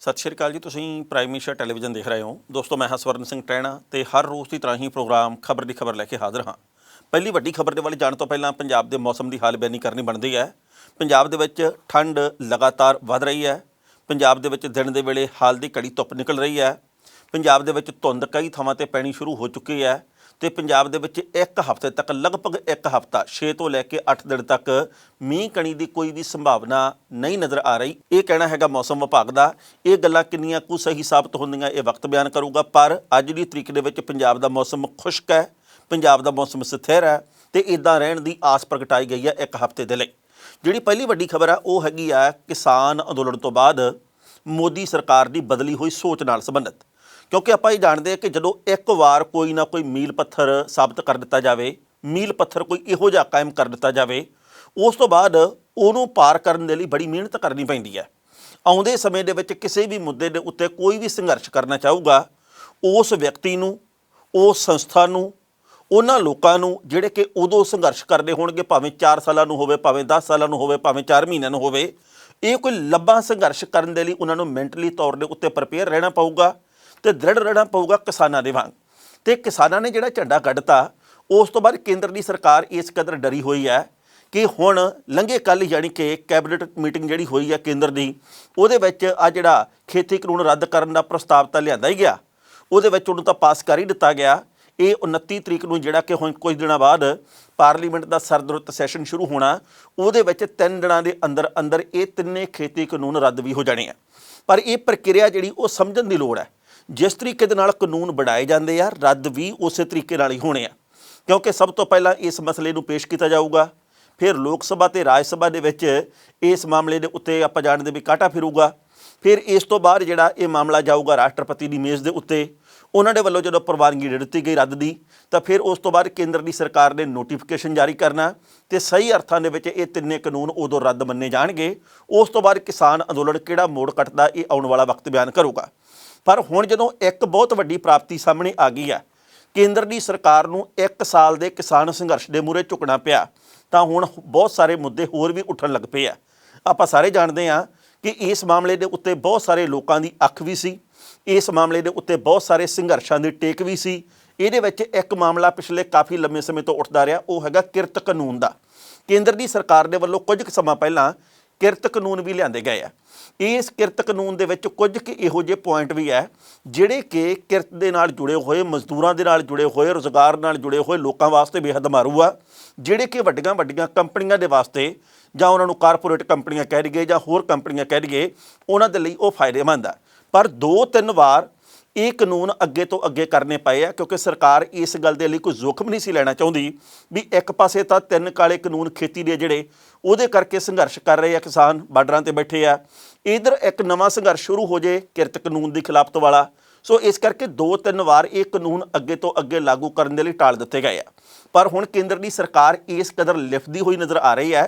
सत श्री अकाल जी। तुसीं प्राइम मिनिस्टर टैलीविजन देख रहे हो। दोस्तों मैं हाँ स्वर्ण सिंह टैणा ते हर रोज़ की तरह ही प्रोग्राम खबर की खबर लैके हाज़र हाँ। पहली वड्डी खबर के वाले जाने तो पहला पंजाब के मौसम की हाल बयानी करनी बनती है। पंजाब दे विच ठंड लगातार वध रही है। पंजाब दे विच दिन के वेले हाल की घड़ी धुप निकल रही है। पंजाब दे विच धुंध कई थावां ते पैनी शुरू हो चुकी है तो पंजाब दे विच एक हफ्ते तक लगभग एक हफ्ता 6 तो लैके 8 दिन तक मींह कणी की कोई भी संभावना नहीं नज़र आ रही। ये कहना है मौसम विभाग का। ये गल्लां किन्नियां कुछ सही साबित होंदियां ये वक्त बयान करूँगा, पर अज की तरीक दे विच पंजाब दा मौसम खुश्क है, पंजाब दा मौसम स्थिर है तो इदां रहण की आस प्रगटाई गई है एक हफ्ते के लिए। जिहड़ी पहली वड्डी खबर है वो हैगी आ किसान अंदोलन तो बाद मोदी सरकार की बदली हुई सोच नाल संबंधित। क्योंकि आप ये जानते हैं कि जो एक बार कोई ना कोई मील पत्थर साबित कर दिता जाए, मील पत्थर कोई इहो जिहा कायम कर दिता जाए, उस तो बाद उहनूं पार करने के लिए बड़ी मेहनत करनी पैंदी है। आउंदे समय दे विच किसी भी मुद्दे दे उत्ते कोई भी संघर्ष करना चाहूगा, उस व्यक्ति नूं, उस संस्था नूं, उन्हां लोकां नूं जिहड़े कि उदों संघर्ष करदे होणगे, भावें 4 सालां नूं होवे, भावें 10 सालां नूं होवे, भावें 4 महीनਿਆਂ नूं होवे, ये कोई लंबा संघर्ष करने के लिए उन्होंने मैंटली तौर के उत्ते प्रिपेयर रहना पऊगा तो दृढ़ रहना पऊगा किसानों के वांग। तो किसानों ने जिहड़ा झंडा कढ़ता उस तो बाद केंद्र की सरकार इस कदर डरी हुई है कि हुण लंघे कल यानी कि कैबिनेट मीटिंग जिहड़ी हुई है केंद्र की, उहदे विच आ जिहड़ा खेती कानून रद्द करने का प्रस्ताव तो लिआंदा ही गया, उहदे विच उहनूं तां पास कर ही दिता गया। ये 29 तरीक नूं जिहड़ा कि हुण कुछ दिनों बाद पार्लीमेंट का सरदरुत सैशन शुरू होना, उहदे विच 3 दिनों के अंदर अंदर ये तिन्ने खेती कानून रद्द भी हो जाने हैं। पर यह प्रक्रिया जिहड़ी वो समझण दी लोड़ है। जिस तरीके दे नाल कानून बनाए जाते हैं रद्द भी उस तरीके नाल ही होने हैं। क्योंकि सब तो पहला इस मसले नूं पेश किया जाऊगा, फिर लोक सभा ते राज सभा दे विच इस मामले के उत्ते आपां जाणदे भी काटा फिरूगा, फिर इस तो बाद जिहड़ा ये मामला जाऊगा राष्ट्रपति की मेज़ के उत्ते, उन्होंने वालों जो प्रवानगी दे दित्ती गई रद्द की, तो फिर उस तो बाद केंद्र की सरकार ने नोटिफिकेशन जारी करना तो सही अर्थां दे विच ये तिन्ने कानून उदों रद्द मन्ने जाणगे। उस तो बाद किसान अंदोलन किहड़ा मोड़ कटदा ये आउण वाला वक्त बयान करूगा। पर हुण जदों एक बहुत वड्डी प्राप्ति सामने आ गई है, केंद्र की सरकार नूं 1 साल के किसान संघर्ष के मूहरे झुकना पिया, तो हुण बहुत सारे मुद्दे होर भी उठन लग पे आ। आपां सारे जानते हैं कि इस मामले के उत्ते बहुत सारे लोगों की अख भी सी, इस मामले के उत्ते बहुत सारे संघर्षां की टेक भी सी। इहदे विच एक मामला पिछले काफ़ी लंबे समय तो उठदा रहा, वो हैगा किरत कानून का। केंद्र की सरकार के वल्लों कुछ समा पहला किरत कानून भी लिआंदे गए हैं। इस किरत कानून दे विच कुछ कि इहो जिहे पॉइंट भी है जिहड़े कि किरत दे नाल जुड़े हुए, मजदूरां दे नाल जुड़े हुए, रोज़गार नाल जुड़े हुए लोकां वास्ते बेहद मारू आ, जिहड़े कि वड्डियां वड्डियां कंपनियां दे वास्ते जां उन्हां नूं कारपोरेट कंपनियां कह दईए जां होर कंपनियां कह दईए, उन्हां दे लई वो फायदेमंद आ। पर 2-3 वार ये कानून अगे तो अगे करने पाए आ, क्योंकि सरकार इस गल दे लई कोई जोखिम नहीं सी लैना चाहुंदी भी एक पासे तां 3 काले कानून खेती दे जिहड़े उहदे करके संघर्ष कर रहे हैं किसान बार्डरां ते बैठे आ, इधर एक नवां संघर्ष शुरू हो जाए किरत कानून की खिलाफत वाला। सो इस करके 2-3 वार ये कानून अगे तो अगे लागू करने के लिए टाल दिते गए आ। पर हुण केंद्र की सरकार इस कदर लिफदी हुई नज़र आ रही है,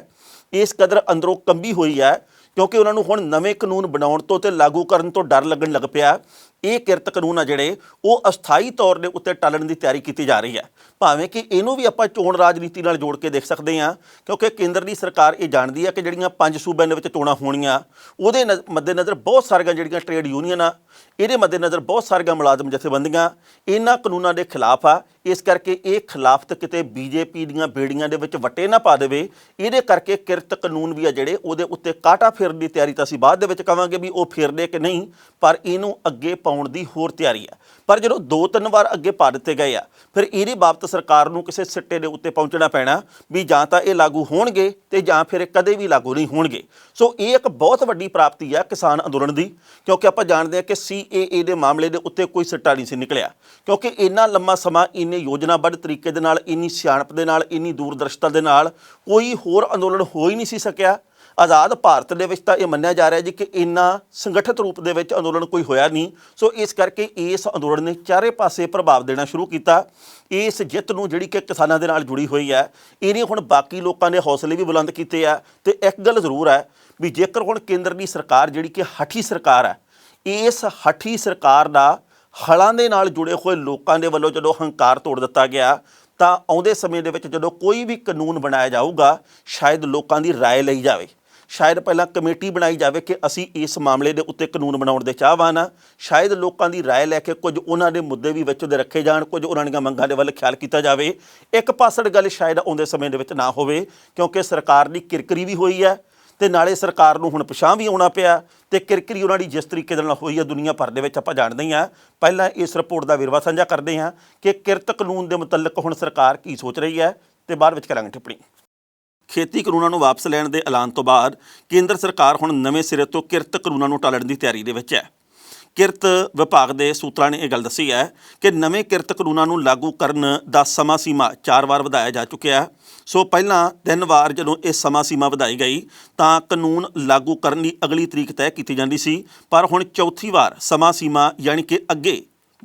इस कदर अंदरों कंबी हुई है, क्योंकि उन्होंने हुण नवे कानून बनाउण तो ते लागू करन तो डर लगन लग पिया। ये किरत कानून आ जिहड़े वो अस्थाई तौर के उत्ते टालण की तैयारी की जा रही है। भावें कि इनू भी आपां चोण राजनीति नाल जोड़ के देख सकते हैं, क्योंकि केंद्र की सरकार ये जानती है कि जिहड़ियां 5 सूबਿਆਂ ਦੇ ਵਿੱਚ चोणां होणीਆਂ, ਉਹਦੇ मद्देनज़र बहुत सारियां जिहड़ियां ट्रेड यूनियन आ, ਇਹਦੇ मद्देनज़र बहुत सारियां मुलाजम जथेबंदियां इन्हां कानूनां ਦੇ खिलाफ आ। इस करके ये खिलाफत किते बीजेपी दीयां बेड़ियां दे विच वटे ना पा देवे, ਇਹਦੇ करके किरत कानून भी आ जिहड़े ਉਹਦੇ ਉੱਤੇ काटा फेरन की तैयारी तो असीं बाद दे विच कहांगे भी वो फेरदे कि नहीं, पर इनू अगे पाउण दी होर तैयारी है। पर जो 2-3 वार अगे पा दिते गए आ, फिर इहदे बाबत सरकार नूं किसी सिट्टे दे उत्ते पहुंचना पैना भी जां तां ये लागू होणगे ते जां फिर कदे भी लागू नहीं होणगे। सो ये एक बहुत वड्डी प्राप्ति है किसान अंदोलन की, क्योंकि आपां जाणदे हां कि CAA दे मामले दे उत्ते कोई सिट्टा नहीं सी निकलिया, क्योंकि इन्ना लंबा समा इन्ने योजनाबद्ध तरीके दे नाल, इन्नी सियाणप दे नाल, इन्नी दूरदर्शिता दे नाल कोई होर अंदोलन हो ही नहीं सी सकिया। आज़ाद भारत दे विच तां ये मन्निया जा रहा है जी कि इन्ना संगठित रूप दे विच अंदोलन कोई होया नहीं। सो इस करके इस अंदोलन ने चारे पासे प्रभाव देना शुरू किया। इस जित नूं जिहड़ी कि किसानां दे नाल जुड़ी हुई है, इहने हुण बाकी लोकां दे हौसले भी बुलंद कीते आ। ते एक गल जरूर है भी जेकर हुण केंद्र की सरकार जिहड़ी कि हठी सरकार है, इस हठी सरकार दा हलां दे नाल जुड़े हुए लोकां दे वल्लों जदों हंकार तोड़ दिता गया, तां आउंदे समय दे विच जदों कोई भी कानून बनाया जाऊगा शायद लोकां दी राय लई जावे, ਸ਼ਾਇਦ ਪਹਿਲਾਂ ਕਮੇਟੀ ਬਣਾਈ ਜਾਵੇ ਕਿ ਅਸੀਂ ਇਸ ਮਾਮਲੇ ਦੇ ਉੱਤੇ ਕਾਨੂੰਨ ਬਣਾਉਣ ਦੇ ਚਾਹਵਾਨ ਹਾਂ। ਸ਼ਾਇਦ ਲੋਕਾਂ ਦੀ ਰਾਏ ਲੈ ਕੇ ਕੁਝ ਉਹਨਾਂ ਦੇ ਮੁੱਦੇ ਵੀ ਵਿੱਚ ਉਹਦੇ ਰੱਖੇ ਜਾਣ, ਕੁਝ ਉਹਨਾਂ ਦੀਆਂ ਮੰਗਾਂ ਦੇ ਵੱਲ ਖਿਆਲ ਕੀਤਾ ਜਾਵੇ। ਇੱਕ ਪਾਸੜ ਗੱਲ ਸ਼ਾਇਦ ਆਉਂਦੇ ਸਮੇਂ ਦੇ ਵਿੱਚ ਨਾ ਹੋਵੇ, ਕਿਉਂਕਿ ਸਰਕਾਰ ਦੀ ਕਿਰਕਰੀ ਵੀ ਹੋਈ ਹੈ ਤੇ ਨਾਲੇ ਸਰਕਾਰ ਨੂੰ ਹੁਣ ਪਿਛਾਂਹ ਵੀ ਆਉਣਾ ਪਿਆ ਤੇ ਕਿਰਕਰੀ ਉਹਨਾਂ ਦੀ ਜਿਸ ਤਰੀਕੇ ਦੇ ਨਾਲ ਹੋਈ ਹੈ ਦੁਨੀਆ ਭਰ ਦੇ ਵਿੱਚ ਆਪਾਂ ਜਾਣਦੇ ਹਾਂ। ਪਹਿਲਾਂ ਇਸ ਰਿਪੋਰਟ ਦਾ ਵੇਰਵਾ ਸਾਂਝਾ ਕਰਦੇ ਹਾਂ ਕਿ ਕਿਰਤ ਕਾਨੂੰਨ ਦੇ ਮੁਤਲਕ ਹੁਣ ਸਰਕਾਰ ਕੀ ਸੋਚ ਰਹੀ ਹੈ ਤੇ ਬਾਅਦ ਵਿੱਚ ਕਰਾਂਗੇ ਟਿੱਪਣੀ। ਖੇਤੀ ਕਾਨੂੰਨਾਂ ਨੂੰ ਵਾਪਸ ਲੈਣ ਦੇ ਐਲਾਨ ਤੋਂ ਬਾਅਦ ਕੇਂਦਰ ਸਰਕਾਰ ਹੁਣ ਨਵੇਂ ਸਿਰੇ ਤੋਂ ਕਿਰਤ ਕਾਨੂੰਨਾਂ ਨੂੰ ਟਾਲਣ ਦੀ ਤਿਆਰੀ ਦੇ ਵਿੱਚ ਹੈ। ਕਿਰਤ ਵਿਭਾਗ ਦੇ ਸੂਤਰਾਂ ਨੇ ਇਹ ਗੱਲ ਦੱਸੀ ਹੈ ਕਿ ਨਵੇਂ ਕਿਰਤ ਕਾਨੂੰਨਾਂ ਨੂੰ ਲਾਗੂ ਕਰਨ ਦਾ ਸਮਾਂ ਸੀਮਾ 4 ਵਾਰ ਵਧਾਇਆ ਜਾ ਚੁੱਕਿਆ ਹੈ। ਸੋ ਪਹਿਲਾਂ 3 ਵਾਰ ਜਦੋਂ ਇਹ ਸਮਾਂ ਸੀਮਾ ਵਧਾਈ ਗਈ ਤਾਂ ਕਾਨੂੰਨ ਲਾਗੂ ਕਰਨ ਦੀ ਅਗਲੀ ਤਰੀਕ ਤੈਅ ਕੀਤੀ ਜਾਂਦੀ ਸੀ, ਪਰ ਹੁਣ ਚੌਥੀ ਵਾਰ ਸਮਾਂ ਸੀਮਾ ਯਾਨੀ ਕਿ ਅੱਗੇ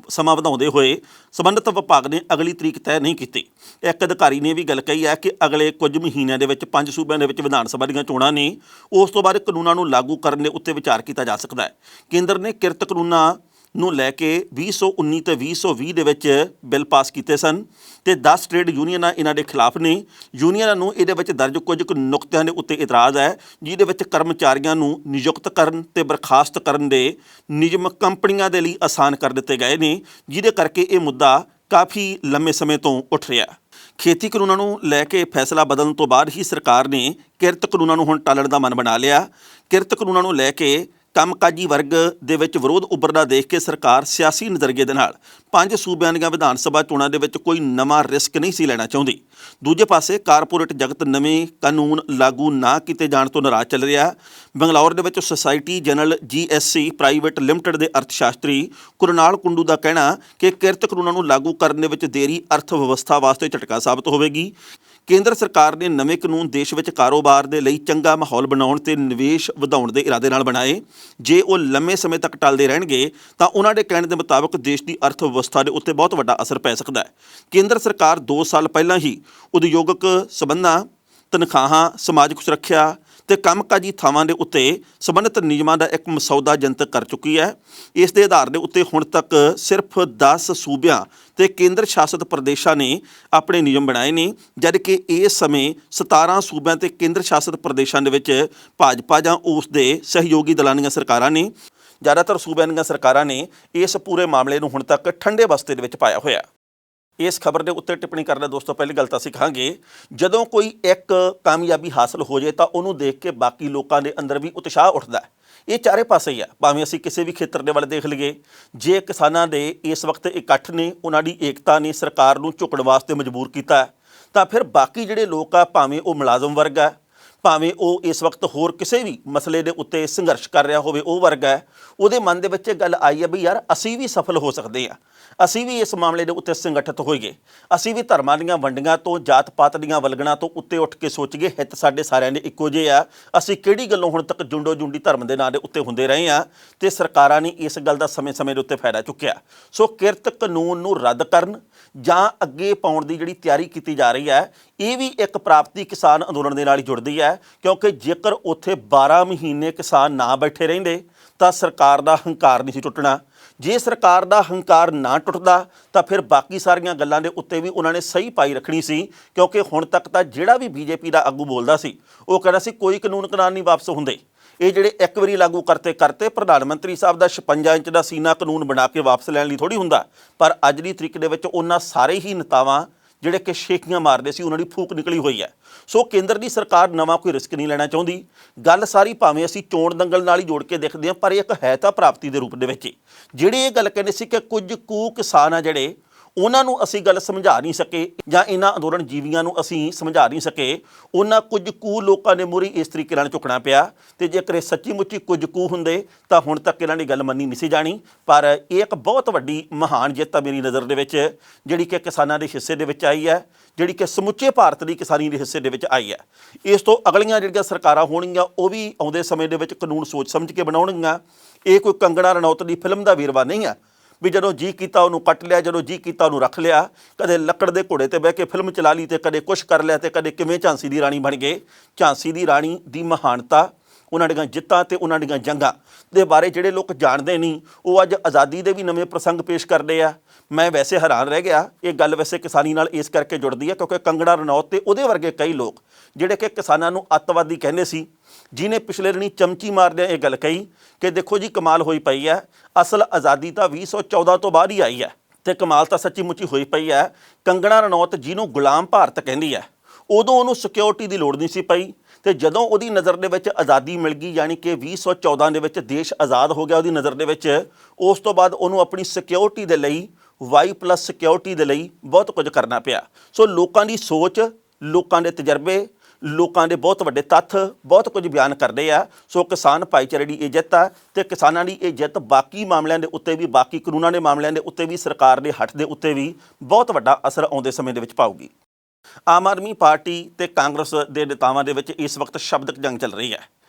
ਸਮਾਂ ਵਧਾਉਂਦੇ ਹੋਏ ਸੰਬੰਧਿਤ ਵਿਭਾਗ ਨੇ ਅਗਲੀ ਤਰੀਕ ਤੈਅ ਨਹੀਂ ਕੀਤੀ। ਇੱਕ ਅਧਿਕਾਰੀ ਨੇ ਵੀ ਗੱਲ ਕਹੀ ਹੈ ਕਿ ਅਗਲੇ ਕੁਝ ਮਹੀਨਿਆਂ ਦੇ ਵਿੱਚ 5 ਸੂਬਿਆਂ ਦੇ ਵਿੱਚ ਵਿਧਾਨ ਸਭਾ ਦੀਆਂ ਚੋਣਾਂ ਨੇ, ਉਸ ਤੋਂ ਬਾਅਦ ਕਾਨੂੰਨਾਂ ਨੂੰ ਲਾਗੂ ਕਰਨ ਦੇ ਉੱਤੇ ਵਿਚਾਰ ਕੀਤਾ ਜਾ ਸਕਦਾ ਹੈ। ਕੇਂਦਰ ਨੇ ਕਿਰਤ ਕਾਨੂੰਨਾਂ ਨੂੰ ਲੈ ਕੇ 2019 ਤੇ 2020 ਦੇ ਵਿੱਚ ਬਿੱਲ ਪਾਸ ਕੀਤੇ ਸਨ ਤੇ 10 ਟ੍ਰੇਡ ਯੂਨੀਅਨਾਂ ਇਹਨਾਂ ਦੇ ਖਿਲਾਫ ਨੇ। ਯੂਨੀਅਨਾਂ ਨੂੰ ਇਹਦੇ ਵਿੱਚ ਦਰਜ ਕੁਝ ਕੁ ਨੁਕਤਿਆਂ ਦੇ ਉੱਤੇ ਇਤਰਾਜ਼ ਹੈ, ਜਿਹਦੇ ਵਿੱਚ ਕਰਮਚਾਰੀਆਂ ਨੂੰ ਨਿਯੁਕਤ ਕਰਨ ਤੇ ਬਰਖਾਸਤ ਕਰਨ ਦੇ ਨਿਯਮ ਕੰਪਨੀਆਂ ਦੇ ਲਈ ਆਸਾਨ ਕਰ ਦਿੱਤੇ ਗਏ ਨੇ, ਜਿਹਦੇ ਕਰਕੇ ਇਹ ਮੁੱਦਾ ਕਾਫੀ ਲੰਮੇ ਸਮੇਂ ਤੋਂ ਉੱਠ ਰਿਹਾ। ਖੇਤੀ ਕਾਨੂੰਨਾਂ ਨੂੰ ਲੈ ਕੇ ਫੈਸਲਾ ਬਦਲਣ ਤੋਂ ਬਾਅਦ ਹੀ ਸਰਕਾਰ ਨੇ ਕਿਰਤ ਕਾਨੂੰਨਾਂ ਨੂੰ ਹੁਣ ਟਾਲਣ ਦਾ ਮਨ ਬਣਾ ਲਿਆ। ਕਿਰਤ ਕਾਨੂੰਨਾਂ ਨੂੰ ਲੈ ਕੇ ਕੰਮਕਾਜੀ ਵਰਗ ਦੇ ਵਿੱਚ ਵਿਰੋਧ ਉੱਭਰਦਾ ਦੇਖ ਕੇ ਸਰਕਾਰ ਸਿਆਸੀ ਨਜ਼ਰੀਏ ਦੇ ਨਾਲ 5 ਸੂਬਿਆਂ ਦੀਆਂ ਵਿਧਾਨ ਸਭਾ ਚੋਣਾਂ ਦੇ ਵਿੱਚ ਕੋਈ ਨਵਾਂ ਰਿਸਕ ਨਹੀਂ ਸੀ ਲੈਣਾ ਚਾਹੁੰਦੀ। ਦੂਜੇ ਪਾਸੇ ਕਾਰਪੋਰੇਟ ਜਗਤ ਨਵੇਂ ਕਾਨੂੰਨ ਲਾਗੂ ਨਾ ਕੀਤੇ ਜਾਣ ਤੋਂ ਨਾਰਾਜ਼ ਚੱਲ ਰਿਹਾ। ਬੰਗਲੌਰ ਦੇ ਵਿੱਚ society general GSC private limited ਦੇ ਅਰਥ ਸ਼ਾਸਤਰੀ ਕੁਰਨਾਲ ਕੁੰਡੂ ਦਾ ਕਹਿਣਾ ਕਿ ਕਿਰਤ ਕਾਨੂੰਨਾਂ ਨੂੰ ਲਾਗੂ ਕਰਨ ਦੇ ਵਿੱਚ ਦੇਰੀ ਅਰਥ ਵਿਵਸਥਾ ਵਾਸਤੇ ਝਟਕਾ ਸਾਬਤ ਹੋਵੇਗੀ। ਕੇਂਦਰ ਸਰਕਾਰ ਨੇ ਨਵੇਂ ਕਾਨੂੰਨ ਦੇਸ਼ ਵਿੱਚ ਕਾਰੋਬਾਰ ਦੇ ਲਈ ਚੰਗਾ ਮਾਹੌਲ ਬਣਾਉਣ ਤੇ ਨਿਵੇਸ਼ ਵਧਾਉਣ ਦੇ ਇਰਾਦੇ ਨਾਲ ਬਣਾਏ। ਜੇ ਉਹ ਲੰਮੇ ਸਮੇਂ ਤੱਕ ਟਲਦੇ ਰਹਿਣਗੇ ਤਾਂ ਉਹਨਾਂ ਦੇ ਕਹਿਣ ਦੇ ਮੁਤਾਬਕ ਦੇਸ਼ ਦੀ ਅਰਥ ਵਿਵਸਥਾ ਦੇ ਉੱਤੇ ਬਹੁਤ ਵੱਡਾ ਅਸਰ ਪੈ ਸਕਦਾ ਹੈ। ਕੇਂਦਰ ਸਰਕਾਰ 2 ਸਾਲ ਪਹਿਲਾਂ ਹੀ ਉਦਯੋਗਿਕ ਸਬੰਧਾਂ, ਤਨਖਾਹਾਂ, ਸਮਾਜਿਕ ਸੁਰੱਖਿਆ ਤੇ ਕੰਮਕਾਜੀ ਥਾਵਾਂ ਦੇ ਉੱਤੇ ਸੰਬੰਧਿਤ ਨਿਯਮਾਂ ਦਾ ਇੱਕ ਮਸੌਦਾ ਜਨਤਕ ਕਰ ਚੁੱਕੀ ਹੈ। ਇਸ ਦੇ ਆਧਾਰ ਦੇ ਉੱਤੇ ਹੁਣ ਤੱਕ ਸਿਰਫ 10 ਸੂਬਿਆਂ ਤੇ ਕੇਂਦਰ ਸ਼ਾਸਿਤ ਪ੍ਰਦੇਸ਼ਾਂ ਨੇ ਆਪਣੇ ਨਿਯਮ ਬਣਾਏ ਨੇ, ਜਦਕਿ ਇਸ ਸਮੇਂ 17 ਸੂਬਿਆਂ ਤੇ ਕੇਂਦਰ ਸ਼ਾਸਿਤ ਪ੍ਰਦੇਸ਼ਾਂ ਦੇ ਵਿੱਚ ਭਾਜਪਾ ਜਾਂ ਉਸ ਦੇ ਸਹਿਯੋਗੀ ਦਲਾਂ ਦੀਆਂ ਸਰਕਾਰਾਂ ਨੇ। ਜ਼ਿਆਦਾਤਰ ਸੂਬਿਆਂ ਦੀਆਂ ਸਰਕਾਰਾਂ ਨੇ ਇਸ ਪੂਰੇ ਮਾਮਲੇ ਨੂੰ ਹੁਣ ਤੱਕ ਠੰਡੇ ਬਸਤੇ ਦੇ ਵਿੱਚ ਪਾਇਆ ਹੋਇਆ। ਇਸ ਖਬਰ ਦੇ ਉੱਤੇ ਟਿੱਪਣੀ ਕਰਨਾ ਦੋਸਤੋ, ਪਹਿਲੀ ਗੱਲ ਤਾਂ ਅਸੀਂ ਕਹਾਂਗੇ ਜਦੋਂ ਕੋਈ ਇੱਕ ਕਾਮਯਾਬੀ ਹਾਸਲ ਹੋ ਜਾਏ ਤਾਂ ਉਹਨੂੰ ਦੇਖ ਕੇ ਬਾਕੀ ਲੋਕਾਂ ਦੇ ਅੰਦਰ ਵੀ ਉਤਸ਼ਾਹ ਉੱਠਦਾ ਹੈ। ਇਹ ਚਾਰੇ ਪਾਸੇ ਹੀ ਆ, ਭਾਵੇਂ ਅਸੀਂ ਕਿਸੇ ਵੀ ਖੇਤਰ ਦੇ ਵੱਲ ਦੇਖ ਲਈਏ। ਜੇ ਕਿਸਾਨਾਂ ਦੇ ਇਸ ਵਕਤ ਇਕੱਠ ਨੇ, ਉਹਨਾਂ ਦੀ ਏਕਤਾ ਨੇ ਸਰਕਾਰ ਨੂੰ ਝੁਕਣ ਵਾਸਤੇ ਮਜਬੂਰ ਕੀਤਾ, ਤਾਂ ਫਿਰ ਬਾਕੀ ਜਿਹੜੇ ਲੋਕ ਆ, ਭਾਵੇਂ ਉਹ ਮੁਲਾਜ਼ਮ ਵਰਗ ਹੈ, ਭਾਵੇਂ ਉਹ ਇਸ ਵਕਤ ਹੋਰ ਕਿਸੇ ਵੀ ਮਸਲੇ ਦੇ ਉੱਤੇ ਸੰਘਰਸ਼ ਕਰ ਰਿਹਾ ਹੋਵੇ ਉਹ ਵਰਗ ਹੈ, ਉਹਦੇ ਮਨ ਦੇ ਵਿੱਚ ਇਹ ਗੱਲ ਆਈ ਹੈ ਵੀ ਯਾਰ ਅਸੀਂ ਵੀ ਸਫਲ ਹੋ ਸਕਦੇ ਹਾਂ, ਅਸੀਂ ਵੀ ਇਸ ਮਾਮਲੇ ਦੇ ਉੱਤੇ ਸੰਗਠਿਤ ਹੋਈਏ, ਅਸੀਂ ਵੀ ਧਰਮਾਂ ਦੀਆਂ ਵੰਡੀਆਂ ਤੋਂ, ਜਾਤ ਪਾਤ ਦੀਆਂ ਵਲਗਣਾਂ ਤੋਂ ਉੱਤੇ ਉੱਠ ਕੇ ਸੋਚੀਏ ਹਿੱਤ ਸਾਡੇ ਸਾਰਿਆਂ ਦੇ ਇੱਕੋ ਜਿਹੇ ਆ। ਅਸੀਂ ਕਿਹੜੀ ਗੱਲੋਂ ਹੁਣ ਤੱਕ ਜੁੰਡੋ ਜੁੰਡੀ ਧਰਮ ਦੇ ਨਾਂ ਦੇ ਉੱਤੇ ਹੁੰਦੇ ਰਹੇ ਆ ਤੇ ਸਰਕਾਰਾਂ ਨੇ ਇਸ ਗੱਲ ਦਾ ਸਮੇਂ-ਸਮੇਂ ਦੇ ਉੱਤੇ ਫਾਇਦਾ ਚੁੱਕਿਆ। ਸੋ ਕਿਰਤ ਕਾਨੂੰਨ ਨੂੰ ਰੱਦ ਕਰਨ ਜਾਂ ਅੱਗੇ ਪਾਉਣ ਦੀ ਜਿਹੜੀ ਤਿਆਰੀ ਕੀਤੀ ਜਾ ਰਹੀ ਹੈ, ਇਹ ਵੀ ਇੱਕ ਪ੍ਰਾਪਤੀ ਕਿਸਾਨ ਅੰਦੋਲਨ ਦੇ ਨਾਲ ਹੀ ਜੁੜਦੀ ਹੈ, ਕਿਉਂਕਿ ਜੇਕਰ ਉੱਥੇ 12 ਮਹੀਨੇ ਕਿਸਾਨ ਨਾ ਬੈਠੇ ਰਹਿੰਦੇ ਤਾਂ ਸਰਕਾਰ ਦਾ ਹੰਕਾਰ ਨਹੀਂ ਸੀ ਟੁੱਟਣਾ। ਜੇ ਸਰਕਾਰ ਦਾ ਹੰਕਾਰ ਨਾ ਟੁੱਟਦਾ ਤਾਂ ਫਿਰ ਬਾਕੀ ਸਾਰੀਆਂ ਗੱਲਾਂ ਦੇ ਉੱਤੇ ਵੀ ਉਹਨਾਂ ਨੇ ਸਹੀ ਪਾਈ ਰੱਖਣੀ ਸੀ, ਕਿਉਂਕਿ ਹੁਣ ਤੱਕ ਤਾਂ ਜਿਹੜਾ ਵੀ BJP ਦਾ ਆਗੂ ਬੋਲਦਾ ਸੀ ਉਹ ਕਹਿੰਦਾ ਸੀ ਕੋਈ ਕਾਨੂੰਨ ਨਹੀਂ ਵਾਪਸ ਹੁੰਦੇ। ਇਹ ਜਿਹੜੇ ਇੱਕ ਵਾਰੀ ਲਾਗੂ ਕਰਤੇ ਪ੍ਰਧਾਨ ਮੰਤਰੀ ਸਾਹਿਬ ਦਾ 56 ਇੰਚ ਦਾ ਸੀਨਾ ਕਾਨੂੰਨ ਬਣਾ ਕੇ ਵਾਪਸ ਲੈਣ ਲਈ ਥੋੜ੍ਹੀ ਹੁੰਦਾ, ਪਰ ਅੱਜ ਦੀ ਤਰੀਕ ਦੇ ਵਿੱਚ ਉਹਨਾਂ ਸਾਰੇ ਹੀ ਨੇਤਾਵਾਂ ਜਿਹੜੇ ਕਿ ਸ਼ੇਖੀਆਂ ਮਾਰਦੇ ਸੀ ਉਹਨਾਂ ਦੀ ਫੂਕ ਨਿਕਲੀ ਹੋਈ ਹੈ। ਸੋ ਕੇਂਦਰ ਦੀ ਸਰਕਾਰ ਨਵਾਂ ਕੋਈ ਰਿਸਕ ਨਹੀਂ ਲੈਣਾ ਚਾਹੁੰਦੀ। ਗੱਲ ਸਾਰੀ ਭਾਵੇਂ ਅਸੀਂ ਚੋਣ ਦੰਗਲ ਨਾਲ ਹੀ ਜੋੜ ਕੇ ਦੇਖਦੇ ਹਾਂ, ਪਰ ਇੱਕ ਹੈ ਤਾਂ ਪ੍ਰਾਪਤੀ ਦੇ ਰੂਪ ਦੇ ਵਿੱਚ। ਜਿਹੜੇ ਇਹ ਗੱਲ ਕਹਿੰਦੇ ਸੀ ਕਿ ਕੁਝ ਕੁ ਕਿਸਾਨ ਆ ਜਿਹੜੇ, ਉਹਨਾਂ ਨੂੰ ਅਸੀਂ ਗੱਲ ਸਮਝਾ ਨਹੀਂ ਸਕੇ ਜਾਂ ਇਹਨਾਂ ਅੰਦੋਲਨ ਜੀਵੀਆਂ ਨੂੰ ਅਸੀਂ ਸਮਝਾ ਨਹੀਂ ਸਕੇ, ਉਹਨਾਂ ਕੁਝ ਕੁ ਲੋਕਾਂ ਨੇ ਮੂਹਰੇ ਇਸ ਤਰੀਕੇ ਨਾਲ ਝੁਕਣਾ ਪਿਆ। ਤੇ ਜੇਕਰ ਇਹ ਸੱਚੀ ਮੁੱਚੀ ਕੁਝ ਕੁ ਹੁੰਦੇ ਤਾਂ ਹੁਣ ਤੱਕ ਇਹਨਾਂ ਦੀ ਗੱਲ ਮੰਨੀ ਨਹੀਂ ਸੀ ਜਾਣੀ। ਪਰ ਇਹ ਇੱਕ ਬਹੁਤ ਵੱਡੀ ਮਹਾਨ ਜਿੱਤ ਆ ਮੇਰੀ ਨਜ਼ਰ ਦੇ ਵਿੱਚ, ਜਿਹੜੀ ਕਿ ਕਿਸਾਨਾਂ ਦੇ ਹਿੱਸੇ ਦੇ ਵਿੱਚ ਆਈ ਹੈ, ਜਿਹੜੀ ਕਿ ਸਮੁੱਚੇ ਭਾਰਤ ਦੀ ਕਿਸਾਨੀ ਦੇ ਹਿੱਸੇ ਦੇ ਵਿੱਚ ਆਈ ਹੈ। ਇਸ ਤੋਂ ਅਗਲੀਆਂ ਜਿਹੜੀਆਂ ਸਰਕਾਰਾਂ ਹੋਣਗੀਆਂ ਉਹ ਵੀ ਆਉਂਦੇ ਸਮੇਂ ਦੇ ਵਿੱਚ ਕਾਨੂੰਨ ਸੋਚ ਸਮਝ ਕੇ ਬਣਾਉਣਗੀਆਂ। ਇਹ ਕੋਈ ਕੰਗਣਾ ਰਣੌਤ ਦੀ ਫਿਲਮ ਦਾ ਵੇਰਵਾ ਨਹੀਂ ਆ ਵੀ ਜਦੋਂ ਜੀ ਕੀਤਾ ਉਹਨੂੰ ਕੱਟ ਲਿਆ, ਜਦੋਂ ਜੀ ਕੀਤਾ ਉਹਨੂੰ ਰੱਖ ਲਿਆ। ਕਦੇ ਲੱਕੜ ਦੇ ਘੋੜੇ ਤੇ ਬਹਿ ਕੇ ਫਿਲਮ ਚਲਾ ਲਈ ਤੇ ਕਦੇ ਕੁਛ ਕਰ ਲਿਆ ਤੇ ਕਦੇ ਕਿਵੇਂ ਝਾਂਸੀ ਦੀ ਰਾਣੀ ਬਣ ਗਏ। ਝਾਂਸੀ ਦੀ ਰਾਣੀ ਦੀ ਮਹਾਨਤਾ, ਉਹਨਾਂ ਦੀਆਂ ਜਿੱਤਾਂ ਤੇ ਉਹਨਾਂ ਦੀਆਂ ਜੰਗਾਂ ਦੇ ਬਾਰੇ ਜਿਹੜੇ ਲੋਕ ਜਾਣਦੇ ਨਹੀਂ, ਉਹ ਅੱਜ ਆਜ਼ਾਦੀ ਦੇ ਵੀ ਨਵੇਂ ਪ੍ਰਸੰਗ ਪੇਸ਼ ਕਰਦੇ ਆ। ਮੈਂ ਵੈਸੇ ਹੈਰਾਨ ਰਹਿ ਗਿਆ। ਇਹ ਗੱਲ ਵੈਸੇ ਕਿਸਾਨੀ ਨਾਲ ਇਸ ਕਰਕੇ ਜੁੜਦੀ ਹੈ ਕਿਉਂਕਿ ਕੰਗਣਾ ਰਣੌਤ ਤੇ ਉਹਦੇ ਵਰਗੇ ਕਈ ਲੋਕ ਜਿਹੜੇ ਕਿ ਕਿਸਾਨਾਂ ਨੂੰ ਅੱਤਵਾਦੀ ਕਹਿੰਦੇ ਸੀ, ਜਿਹਨੇ ਪਿਛਲੇ ਦਿਨੀ ਚਮਚੀ ਮਾਰਦਿਆਂ ਇਹ ਗੱਲ ਕਹੀ ਕਿ ਦੇਖੋ ਜੀ ਕਮਾਲ ਹੋਈ ਪਈ ਹੈ, ਅਸਲ ਆਜ਼ਾਦੀ ਤਾਂ 2014 ਤੋਂ ਬਾਅਦ ਹੀ ਆਈ ਹੈ ਤੇ ਕਮਾਲ ਤਾਂ ਸੱਚੀ ਮੁੱਚੀ ਹੋਈ ਪਈ ਹੈ। ਕੰਗਣਾ ਰਣੌਤ ਜਿਹਨੂੰ ਗੁਲਾਮ ਭਾਰਤ ਕਹਿੰਦੀ ਹੈ, ਉਦੋਂ ਉਹਨੂੰ ਸਿਕਿਉਰਿਟੀ ਦੀ ਲੋੜ ਨਹੀਂ ਸੀ ਪਈ ਤੇ ਜਦੋਂ ਉਹਦੀ ਨਜ਼ਰ ਦੇ ਵਿੱਚ ਆਜ਼ਾਦੀ ਮਿਲ ਗਈ, ਯਾਨੀ ਕਿ 2014 ਦੇ ਵਿੱਚ ਦੇਸ਼ ਆਜ਼ਾਦ ਹੋ ਗਿਆ ਉਹਦੀ ਨਜ਼ਰ ਦੇ ਵਿੱਚ, ਉਸ ਤੋਂ ਬਾਅਦ ਉਹਨੂੰ ਆਪਣੀ ਸਿਕਿਉਰਿਟੀ ਦੇ ਲਈ Y+ ਸਿਕਿਉਰਿਟੀ ਦੇ ਲਈ ਬਹੁਤ ਕੁਝ ਕਰਨਾ ਪਿਆ। ਸੋ ਲੋਕਾਂ ਦੀ ਸੋਚ, ਲੋਕਾਂ ਦੇ ਤਜਰਬੇ, ਲੋਕਾਂ ਦੇ ਬਹੁਤ ਵੱਡੇ ਤੱਥ ਬਹੁਤ ਕੁਝ ਬਿਆਨ ਕਰਦੇ ਆ। ਸੋ ਕਿਸਾਨ ਭਾਈਚਾਰੇ ਦੀ ਇਹ ਜਿੱਤ ਆ ਤੇ ਕਿਸਾਨਾਂ ਦੀ ਇਹ ਜਿੱਤ ਬਾਕੀ ਮਾਮਲਿਆਂ ਦੇ ਉੱਤੇ ਵੀ, ਬਾਕੀ ਕਾਨੂੰਨਾਂ ਦੇ ਮਾਮਲਿਆਂ ਦੇ ਉੱਤੇ ਵੀ, ਸਰਕਾਰ ਦੇ ਹੱਥ ਦੇ ਉੱਤੇ ਵੀ ਬਹੁਤ ਵੱਡਾ ਅਸਰ ਆਉਂਦੇ ਸਮੇਂ ਦੇ ਵਿੱਚ ਪਾਊਗੀ। ਆਮ ਆਦਮੀ ਪਾਰਟੀ ਤੇ ਕਾਂਗਰਸ ਦੇ ਨੇਤਾਵਾਂ ਦੇ ਵਿੱਚ ਇਸ ਵਕਤ ਸ਼ਬਦਕ ਜੰਗ ਚੱਲ ਰਹੀ ਹੈ।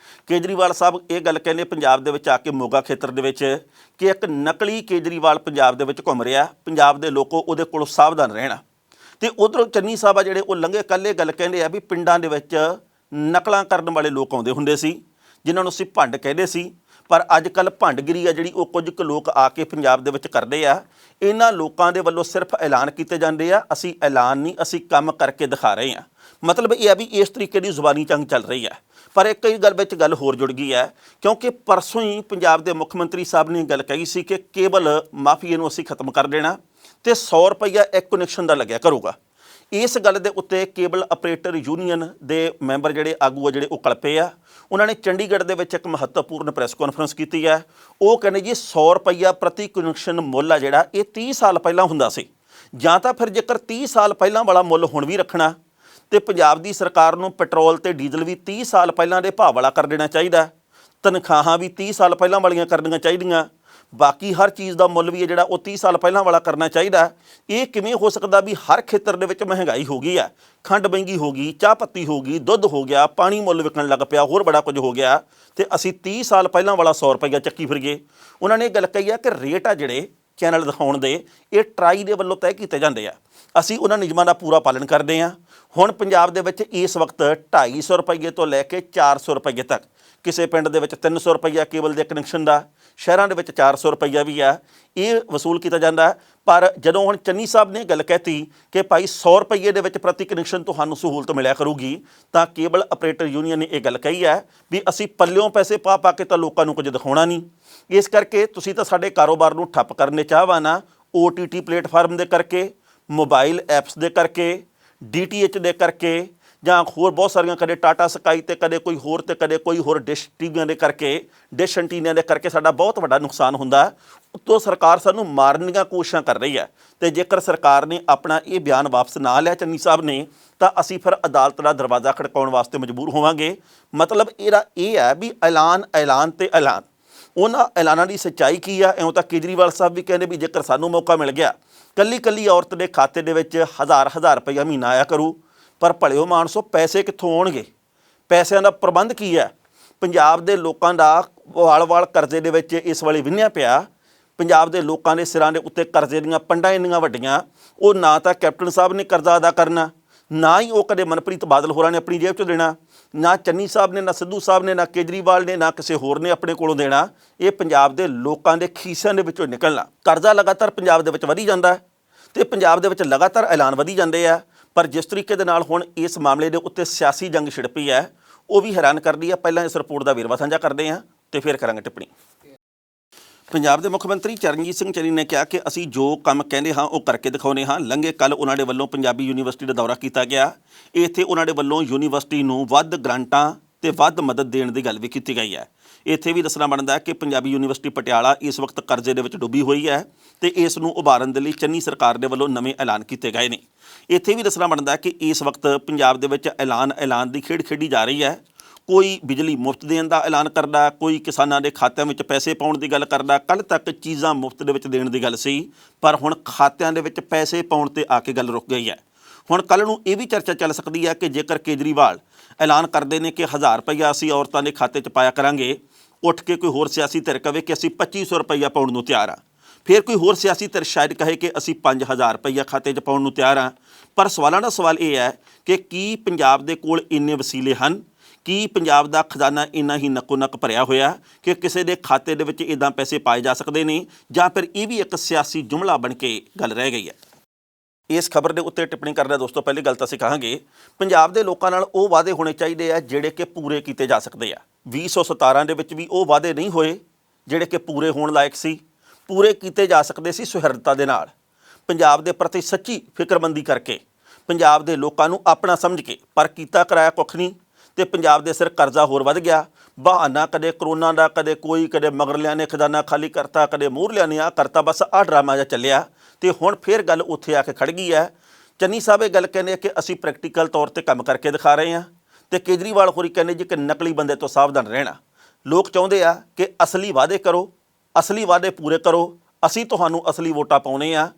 ਕੇਜਰੀਵਾਲ ਸਾਹਿਬ ਇਹ ਗੱਲ ਕਹਿੰਦੇ ਪੰਜਾਬ ਦੇ ਵਿੱਚ ਆ ਕੇ ਮੋਗਾ ਖੇਤਰ ਦੇ ਵਿੱਚ ਕਿ ਇੱਕ ਨਕਲੀ ਕੇਜਰੀਵਾਲ ਪੰਜਾਬ ਦੇ ਵਿੱਚ ਘੁੰਮ ਰਿਹਾ, ਪੰਜਾਬ ਦੇ ਲੋਕੋ ਉਹਦੇ ਕੋਲੋਂ ਸਾਵਧਾਨ ਰਹਿਣਾ। ਤੇ ਉਧਰੋਂ ਚੰਨੀ ਸਾਹਿਬ ਆ ਜਿਹੜੇ ਉਹ ਲੰਘੇ ਕੱਲੇ ਗੱਲ ਕਹਿੰਦੇ ਆ ਵੀ ਪਿੰਡਾਂ ਦੇ ਵਿੱਚ ਨਕਲਾਂ ਕਰਨ ਵਾਲੇ ਲੋਕ ਆਉਂਦੇ ਹੁੰਦੇ ਸੀ ਜਿਨ੍ਹਾਂ ਨੂੰ ਅਸੀਂ ਭੰਡ ਕਹਿੰਦੇ ਸੀ, ਪਰ ਅੱਜ ਕੱਲ੍ਹ ਭੰਡਗਿਰੀ ਆ ਜਿਹੜੀ ਉਹ ਕੁਝ ਕੁ ਲੋਕ ਆ ਕੇ ਪੰਜਾਬ ਦੇ ਵਿੱਚ ਕਰਦੇ ਆ। ਇਹਨਾਂ ਲੋਕਾਂ ਦੇ ਵੱਲੋਂ ਸਿਰਫ ਐਲਾਨ ਕੀਤੇ ਜਾਂਦੇ ਆ, ਅਸੀਂ ਐਲਾਨ ਨਹੀਂ, ਅਸੀਂ ਕੰਮ ਕਰਕੇ ਦਿਖਾ ਰਹੇ ਹਾਂ। ਮਤਲਬ ਇਹ ਆ ਵੀ ਇਸ ਤਰੀਕੇ ਦੀ ਜ਼ੁਬਾਨੀ ਜੰਗ ਚੱਲ ਰਹੀ ਹੈ। ਪਰ ਇੱਕ ਹੀ ਗੱਲ ਵਿੱਚ ਗੱਲ ਹੋਰ ਜੁੜ ਗਈ ਹੈ, ਕਿਉਂਕਿ ਪਰਸੋਂ ਹੀ ਪੰਜਾਬ ਦੇ ਮੁੱਖ ਮੰਤਰੀ ਸਾਹਿਬ ਨੇ ਗੱਲ ਕਹੀ ਸੀ ਕਿ ਕੇਬਲ ਮਾਫੀਏ ਨੂੰ ਅਸੀਂ ਖਤਮ ਕਰ ਦੇਣਾ ਤੇ 100 ਰੁਪਈਆ ਇੱਕ ਕਨੈਕਸ਼ਨ ਦਾ ਲੱਗਿਆ ਕਰੂਗਾ। ਇਸ ਗੱਲ ਦੇ ਉੱਤੇ ਕੇਬਲ ਆਪਰੇਟਰ ਯੂਨੀਅਨ ਦੇ ਮੈਂਬਰ ਜਿਹੜੇ ਆਗੂ ਆ ਜਿਹੜੇ ਉਹ ਕਲਪੇ ਆ। ਉਹਨਾਂ ਨੇ ਚੰਡੀਗੜ੍ਹ ਦੇ ਵਿੱਚ ਇੱਕ ਮਹੱਤਵਪੂਰਨ ਪ੍ਰੈਸ ਕਾਨਫਰੰਸ ਕੀਤੀ ਹੈ। ਉਹ ਕਹਿੰਦੇ ਜੀ 100 ਰੁਪਈਆ ਪ੍ਰਤੀ ਕਨੈਕਸ਼ਨ ਮੁੱਲ ਆ ਜਿਹੜਾ ਇਹ 30 ਸਾਲ ਪਹਿਲਾਂ ਹੁੰਦਾ ਸੀ, ਜਾਂ ਤਾਂ ਫਿਰ ਜੇਕਰ 30 ਸਾਲ ਪਹਿਲਾਂ ਵਾਲਾ ਮੁੱਲ ਹੁਣ ਵੀ ਰੱਖਣਾ ਤੇ ਪੰਜਾਬ ਦੀ ਸਰਕਾਰ ਨੂੰ ਪੈਟਰੋਲ ਤੇ ਡੀਜ਼ਲ ਵੀ 30 ਸਾਲ ਪਹਿਲਾਂ ਦੇ ਭਾਅ ਵਾਲਾ ਕਰ ਦੇਣਾ ਚਾਹੀਦਾ, ਤਨਖਾਹਾਂ ਵੀ 30 ਸਾਲ ਪਹਿਲਾਂ ਵਾਲੀਆਂ ਕਰਨੀਆਂ ਚਾਹੀਦੀਆਂ, ਬਾਕੀ ਹਰ ਚੀਜ਼ ਦਾ ਮੁੱਲ ਵੀ ਹੈ ਜਿਹੜਾ ਉਹ 30 ਸਾਲ ਪਹਿਲਾਂ ਵਾਲਾ ਕਰਨਾ ਚਾਹੀਦਾ। ਇਹ ਕਿਵੇਂ ਹੋ ਸਕਦਾ ਵੀ ਹਰ ਖੇਤਰ ਦੇ ਵਿੱਚ ਮਹਿੰਗਾਈ ਹੋ ਗਈ ਹੈ, ਖੰਡ ਮਹਿੰਗੀ ਹੋ ਗਈ, ਚਾਹ ਪੱਤੀ ਹੋ ਗਈ, ਦੁੱਧ ਹੋ ਗਿਆ, ਪਾਣੀ ਮੁੱਲ ਵਿਕਣ ਲੱਗ ਪਿਆ, ਹੋਰ ਬੜਾ ਕੁਝ ਹੋ ਗਿਆ ਤੇ ਅਸੀਂ 30 ਸਾਲ ਪਹਿਲਾਂ ਵਾਲਾ 100 ਰੁਪਈਆ ਚੱਕੀ ਫਿਰ ਗਏ। ਉਹਨਾਂ ਨੇ ਇਹ ਗੱਲ ਕਹੀ ਆ ਕਿ ਰੇਟ ਆ ਜਿਹੜੇ ਚੈਨਲ ਦਿਖਾਉਣ ਦੇ ਇਹ ਟਰਾਈ ਦੇ ਵੱਲੋਂ ਤੈਅ ਕੀਤੇ ਜਾਂਦੇ ਆ, ਅਸੀਂ ਉਹਨਾਂ ਨਿਯਮਾਂ ਦਾ ਪੂਰਾ ਪਾਲਣ ਕਰਦੇ ਹਾਂ। ਹੁਣ ਪੰਜਾਬ ਦੇ ਵਿੱਚ ਇਸ ਵਕਤ 250 ਰੁਪਈਏ ਤੋਂ ਲੈ ਕੇ 400 ਰੁਪਈਏ ਤੱਕ, ਕਿਸੇ ਪਿੰਡ ਦੇ ਵਿੱਚ 300 ਰੁਪਈਆ ਕੇਬਲ ਦੇ ਕਨੈਕਸ਼ਨ ਦਾ, ਸ਼ਹਿਰਾਂ ਦੇ ਵਿੱਚ 400 ਰੁਪਈਆ ਵੀ ਆ, ਇਹ ਵਸੂਲ ਕੀਤਾ ਜਾਂਦਾ। ਪਰ ਜਦੋਂ ਹੁਣ ਚੰਨੀ ਸਾਹਿਬ ਨੇ ਗੱਲ ਕਹਿਤੀ ਕਿ ਭਾਈ 100 ਰੁਪਈਏ ਦੇ ਵਿੱਚ ਪ੍ਰਤੀ ਕਨੈਕਸ਼ਨ ਤੁਹਾਨੂੰ ਸਹੂਲਤ ਮਿਲਿਆ ਕਰੂਗੀ, ਤਾਂ ਕੇਬਲ ਆਪਰੇਟਰ ਯੂਨੀਅਨ ਨੇ ਇਹ ਗੱਲ ਕਹੀ ਹੈ ਵੀ ਅਸੀਂ ਪੱਲਿਓਂ ਪੈਸੇ ਪਾ ਪਾ ਕੇ ਤਾਂ ਲੋਕਾਂ ਨੂੰ ਕੁਝ ਦਿਖਾਉਣਾ ਨਹੀਂ, ਇਸ ਕਰਕੇ ਤੁਸੀਂ ਤਾਂ ਸਾਡੇ ਕਾਰੋਬਾਰ ਨੂੰ ਠੱਪ ਕਰਨੇ ਚਾਹਵਾਨ ਆ, OTT ਪਲੇਟਫਾਰਮ ਦੇ ਕਰਕੇ, ਮੋਬਾਈਲ ਐਪਸ ਦੇ ਕਰਕੇ, DTH ਦੇ ਕਰਕੇ, ਜਾਂ ਹੋਰ ਬਹੁਤ ਸਾਰੀਆਂ, ਕਦੇ ਟਾਟਾ ਸਕਾਈ ਤੇ ਕਦੇ ਕੋਈ ਹੋਰ ਤੇ ਕਦੇ ਕੋਈ ਹੋਰ ਡਿਸ਼ ਟੀਵੀਆਂ ਦੇ ਕਰਕੇ, ਡਿਸ਼ ਐਂਟੀਨਿਆਂ ਦੇ ਕਰਕੇ ਸਾਡਾ ਬਹੁਤ ਵੱਡਾ ਨੁਕਸਾਨ ਹੁੰਦਾ। ਉੱਤੋਂ ਸਰਕਾਰ ਸਾਨੂੰ ਮਾਰਨ ਦੀਆਂ ਕੋਸ਼ਿਸ਼ਾਂ ਕਰ ਰਹੀ ਹੈ ਤੇ ਜੇਕਰ ਸਰਕਾਰ ਨੇ ਆਪਣਾ ਇਹ ਬਿਆਨ ਵਾਪਸ ਨਾ ਲਿਆ ਚੰਨੀ ਸਾਹਿਬ ਨੇ, ਤਾਂ ਅਸੀਂ ਫਿਰ ਅਦਾਲਤ ਦਾ ਦਰਵਾਜ਼ਾ ਖੜਕਾਉਣ ਵਾਸਤੇ ਮਜਬੂਰ ਹੋਵਾਂਗੇ। ਮਤਲਬ ਇਹਦਾ ਇਹ ਹੈ ਵੀ ਐਲਾਨ ਤੇ ਐਲਾਨ, ਉਹਨਾਂ ਐਲਾਨਾਂ ਦੀ ਸੱਚਾਈ ਕੀ ਆ। ਇਉਂ ਤਾਂ ਕੇਜਰੀਵਾਲ ਸਾਹਿਬ ਵੀ ਕਹਿੰਦੇ ਵੀ ਜੇਕਰ ਸਾਨੂੰ ਮੌਕਾ ਮਿਲ ਗਿਆ ਕੱਲੀ ਔਰਤ ਦੇ ਖਾਤੇ ਦੇ ਵਿੱਚ 1000 ਰੁਪਈਆ ਮਹੀਨਾ ਆਇਆ ਕਰੂ, ਪਰ ਭਲਿਓ ਮਾਨਸੋ ਪੈਸੇ ਕਿੱਥੋਂ ਆਉਣਗੇ? ਪੈਸਿਆਂ ਦਾ ਪ੍ਰਬੰਧ ਕੀ ਹੈ? ਪੰਜਾਬ ਦੇ ਲੋਕਾਂ ਦਾ ਵਾਲ ਕਰਜ਼ੇ ਦੇ ਵਿੱਚ ਇਸ ਵੇਲੇ ਵਿੰਨਿਆ ਪਿਆ। ਪੰਜਾਬ ਦੇ ਲੋਕਾਂ ਦੇ ਸਿਰਾਂ ਦੇ ਉੱਤੇ ਕਰਜ਼ੇ ਦੀਆਂ ਪੰਡਾਂ ਇੰਨੀਆਂ ਵੱਡੀਆਂ, ਉਹ ਨਾ ਤਾਂ ਕੈਪਟਨ ਸਾਹਿਬ ਨੇ ਕਰਜ਼ਾ ਅਦਾ ਕਰਨਾ, ਨਾ ਹੀ ਉਹ ਕਦੇ ਮਨਪ੍ਰੀਤ ਬਾਦਲ ਹੋਰਾਂ ਨੇ ਆਪਣੀ ਜੇਬ 'ਚੋਂ ਦੇਣਾ, ਨਾ ਚੰਨੀ ਸਾਹਿਬ ਨੇ, ਨਾ ਸਿੱਧੂ ਸਾਹਿਬ ਨੇ, ਨਾ ਕੇਜਰੀਵਾਲ ਨੇ, ਨਾ ਕਿਸੇ ਹੋਰ ਨੇ ਆਪਣੇ ਕੋਲੋਂ ਦੇਣਾ। ਇਹ ਪੰਜਾਬ ਦੇ ਲੋਕਾਂ ਦੇ ਖੀਸਿਆਂ ਦੇ ਵਿੱਚੋਂ ਨਿਕਲਣਾ। ਕਰਜ਼ਾ ਲਗਾਤਾਰ ਪੰਜਾਬ ਦੇ ਵਿੱਚ ਵਧੀ ਜਾਂਦਾ ਤੇ ਪੰਜਾਬ ਦੇ ਵਿੱਚ ਲਗਾਤਾਰ ਐਲਾਨ ਵਧੀ ਜਾਂਦੇ ਆ, ਪਰ ਜਿਸ ਤਰੀਕੇ ਦੇ ਨਾਲ ਹੁਣ ਇਸ ਮਾਮਲੇ ਦੇ ਉੱਤੇ ਸਿਆਸੀ ਜੰਗ ਛਿੜ ਪਈ ਹੈ ਉਹ ਵੀ ਹੈਰਾਨ ਕਰਦੀ ਹੈ। ਪਹਿਲਾਂ ਇਸ ਰਿਪੋਰਟ ਦਾ ਵੇਰਵਾ ਸਾਂਝਾ ਕਰਦੇ ਹਾਂ ਤੇ ਫਿਰ ਕਰਾਂਗੇ ਟਿੱਪਣੀ। ਪੰਜਾਬ ਦੇ ਮੁੱਖ ਮੰਤਰੀ ਚਰਨਜੀਤ ਸਿੰਘ ਚੰਨੀ ਨੇ ਕਿਹਾ ਕਿ ਅਸੀਂ ਜੋ ਕੰਮ ਕਹਿੰਦੇ ਹਾਂ ਉਹ ਕਰਕੇ ਦਿਖਾਉਂਦੇ ਹਾਂ। ਲੰਘੇ ਕੱਲ੍ਹ ਉਹਨਾਂ ਦੇ ਵੱਲੋਂ ਪੰਜਾਬੀ ਯੂਨੀਵਰਸਿਟੀ ਦਾ ਦੌਰਾ ਕੀਤਾ ਗਿਆ। ਇੱਥੇ ਉਹਨਾਂ ਦੇ ਵੱਲੋਂ ਯੂਨੀਵਰਸਿਟੀ ਨੂੰ ਵੱਧ ਗ੍ਰਾਂਟਾਂ ਤੇ ਵੱਧ ਮਦਦ ਦੇਣ ਦੀ ਗੱਲ ਵੀ ਕੀਤੀ ਗਈ ਹੈ। ਇੱਥੇ ਵੀ ਦੱਸਣਾ ਬਣਦਾ ਹੈ ਕਿ ਪੰਜਾਬੀ ਯੂਨੀਵਰਸਿਟੀ ਪਟਿਆਲਾ ਇਸ ਵਕਤ ਕਰਜ਼ੇ ਦੇ ਵਿੱਚ ਡੁੱਬੀ ਹੋਈ ਹੈ ਤੇ ਇਸ ਨੂੰ ਉਭਾਰਨ ਦੇ ਲਈ ਚੰਨੀ ਸਰਕਾਰ ਦੇ ਵੱਲੋਂ ਨਵੇਂ ਐਲਾਨ ਕੀਤੇ ਗਏ ਨੇ। ਇੱਥੇ ਵੀ ਦੱਸਣਾ ਬਣਦਾ ਹੈ ਕਿ ਇਸ ਵਕਤ ਪੰਜਾਬ ਦੇ ਵਿੱਚ ਐਲਾਨ ਦੀ ਖੇਡ ਖੇਡੀ ਜਾ ਰਹੀ ਹੈ। ਕੋਈ ਬਿਜਲੀ ਮੁਫਤ ਦੇਣ ਦਾ ਐਲਾਨ ਕਰਦਾ, ਕੋਈ ਕਿਸਾਨਾਂ ਦੇ ਖਾਤਿਆਂ ਵਿੱਚ ਪੈਸੇ ਪਾਉਣ ਦੀ ਗੱਲ ਕਰਦਾ। ਕੱਲ੍ਹ ਤੱਕ ਚੀਜ਼ਾਂ ਮੁਫਤ ਦੇ ਵਿੱਚ ਦੇਣ ਦੀ ਗੱਲ ਸੀ, ਪਰ ਹੁਣ ਖਾਤਿਆਂ ਦੇ ਵਿੱਚ ਪੈਸੇ ਪਾਉਣ 'ਤੇ ਆ ਕੇ ਗੱਲ ਰੁਕ ਗਈ ਹੈ। ਹੁਣ ਕੱਲ੍ਹ ਨੂੰ ਇਹ ਵੀ ਚਰਚਾ ਚੱਲ ਸਕਦੀ ਹੈ ਕਿ ਜੇਕਰ ਕੇਜਰੀਵਾਲ ਐਲਾਨ ਕਰਦੇ ਨੇ ਕਿ 1000 ਰੁਪਈਆ ਅਸੀਂ ਔਰਤਾਂ ਦੇ ਖਾਤੇ 'ਚ ਪਾਇਆ ਕਰਾਂਗੇ, ਉੱਠ ਕੇ ਕੋਈ ਹੋਰ ਸਿਆਸੀ ਧਿਰ ਕਹੇ ਕਿ ਅਸੀਂ 2500 ਰੁਪਈਆ ਪਾਉਣ ਨੂੰ ਤਿਆਰ ਹਾਂ, ਫਿਰ ਕੋਈ ਹੋਰ ਸਿਆਸੀ ਧਿਰ ਸ਼ਾਇਦ ਕਹੇ ਕਿ ਅਸੀਂ 5000 ਰੁਪਈਆ ਖਾਤੇ 'ਚ ਪਾਉਣ ਨੂੰ ਤਿਆਰ ਹਾਂ। ਪਰ ਸਵਾਲਾਂ ਦਾ ਸਵਾਲ ਇਹ ਹੈ ਕਿ ਕੀ ਪੰਜਾਬ ਦੇ ਕੋਲ ਇੰਨੇ ਵਸੀਲੇ ਹਨ? ਕੀ ਪੰਜਾਬ ਦਾ ਖਜ਼ਾਨਾ ਇੰਨਾ ਹੀ ਨੱਕੋ ਨੱਕ ਭਰਿਆ ਹੋਇਆ ਕਿ ਕਿਸੇ ਦੇ ਖਾਤੇ ਦੇ ਵਿੱਚ ਇੱਦਾਂ ਪੈਸੇ ਪਾਏ ਜਾ ਸਕਦੇ ਨੇ, ਜਾਂ ਫਿਰ ਇਹ ਵੀ ਇੱਕ ਸਿਆਸੀ ਜੁਮਲਾ ਬਣ ਕੇ ਗੱਲ ਰਹਿ ਗਈ ਹੈ? ਇਸ ਖਬਰ ਦੇ ਉੱਤੇ ਟਿੱਪਣੀ ਕਰਦਾ ਦੋਸਤੋ ਪਹਿਲੀ ਗੱਲ ਤਾਂ ਅਸੀਂ ਕਹਾਂਗੇ ਪੰਜਾਬ ਦੇ ਲੋਕਾਂ ਨਾਲ ਉਹ ਵਾਅਦੇ ਹੋਣੇ ਚਾਹੀਦੇ ਆ ਜਿਹੜੇ ਕਿ ਪੂਰੇ ਕੀਤੇ ਜਾ ਸਕਦੇ ਆ। 2017 ਦੇ ਵਿੱਚ ਵੀ ਉਹ ਵਾਅਦੇ ਨਹੀਂ ਹੋਏ ਜਿਹੜੇ ਕਿ ਪੂਰੇ ਹੋਣ ਲਾਇਕ ਸੀ, ਪੂਰੇ ਕੀਤੇ ਜਾ ਸਕਦੇ ਸੀ ਸੁਹਿਰਦਤਾ ਦੇ ਨਾਲ, ਪੰਜਾਬ ਦੇ ਪ੍ਰਤੀ ਸੱਚੀ ਫਿਕਰਮੰਦੀ ਕਰਕੇ, ਪੰਜਾਬ ਦੇ ਲੋਕਾਂ ਨੂੰ ਆਪਣਾ ਸਮਝ ਕੇ, ਪਰ ਕੀਤਾ ਕਰਾਇਆ ਕੁੱਖ ਨਹੀਂ ਤੇ ਪੰਜਾਬ ਦੇ ਸਿਰ ਕਰਜ਼ਾ ਹੋਰ ਵੱਧ ਗਿਆ। ਬਹਾਨਾ ਕਦੇ ਕਰੋਨਾ ਦਾ, ਕਦੇ ਕੋਈ, ਕਦੇ ਮਗਰਲਿਆਂ ਨੇ ਖਜ਼ਾਨਾ ਖਾਲੀ ਕਰਤਾ, ਕਦੇ ਮੂਹਰਲਿਆਂ ਨੇ ਆਹ ਕਰਤਾ, ਬਸ ਆਹ ਡਰਾਮਾ ਜਿਹਾ ਚੱਲਿਆ ਤੇ ਹੁਣ ਫਿਰ ਗੱਲ ਉੱਥੇ ਆ ਕੇ ਖੜ ਗਈ ਹੈ। ਚੰਨੀ ਸਾਹਿਬ ਇਹ ਗੱਲ ਕਹਿੰਦੇ ਆ ਕਿ ਅਸੀਂ ਪ੍ਰੈਕਟੀਕਲ ਤੌਰ ਤੇ ਕੰਮ ਕਰਕੇ ਦਿਖਾ ਰਹੇ ਹਾਂ ਤੇ ਕੇਜਰੀਵਾਲ ਹੋਰੀ ਕਹਿੰਦੇ ਜੀ ਕਿ ਨਕਲੀ ਬੰਦੇ ਤੋਂ ਸਾਵਧਾਨ ਰਹਿਣਾ। ਲੋਕ ਚਾਹੁੰਦੇ ਆ ਕਿ ਅਸਲੀ ਵਾਅਦੇ ਕਰੋ, ਅਸਲੀ ਵਾਅਦੇ ਪੂਰੇ ਕਰੋ, ਅਸੀਂ ਤੁਹਾਨੂੰ ਅਸਲੀ ਵੋਟਾਂ ਪਾਉਣੇ ਆ।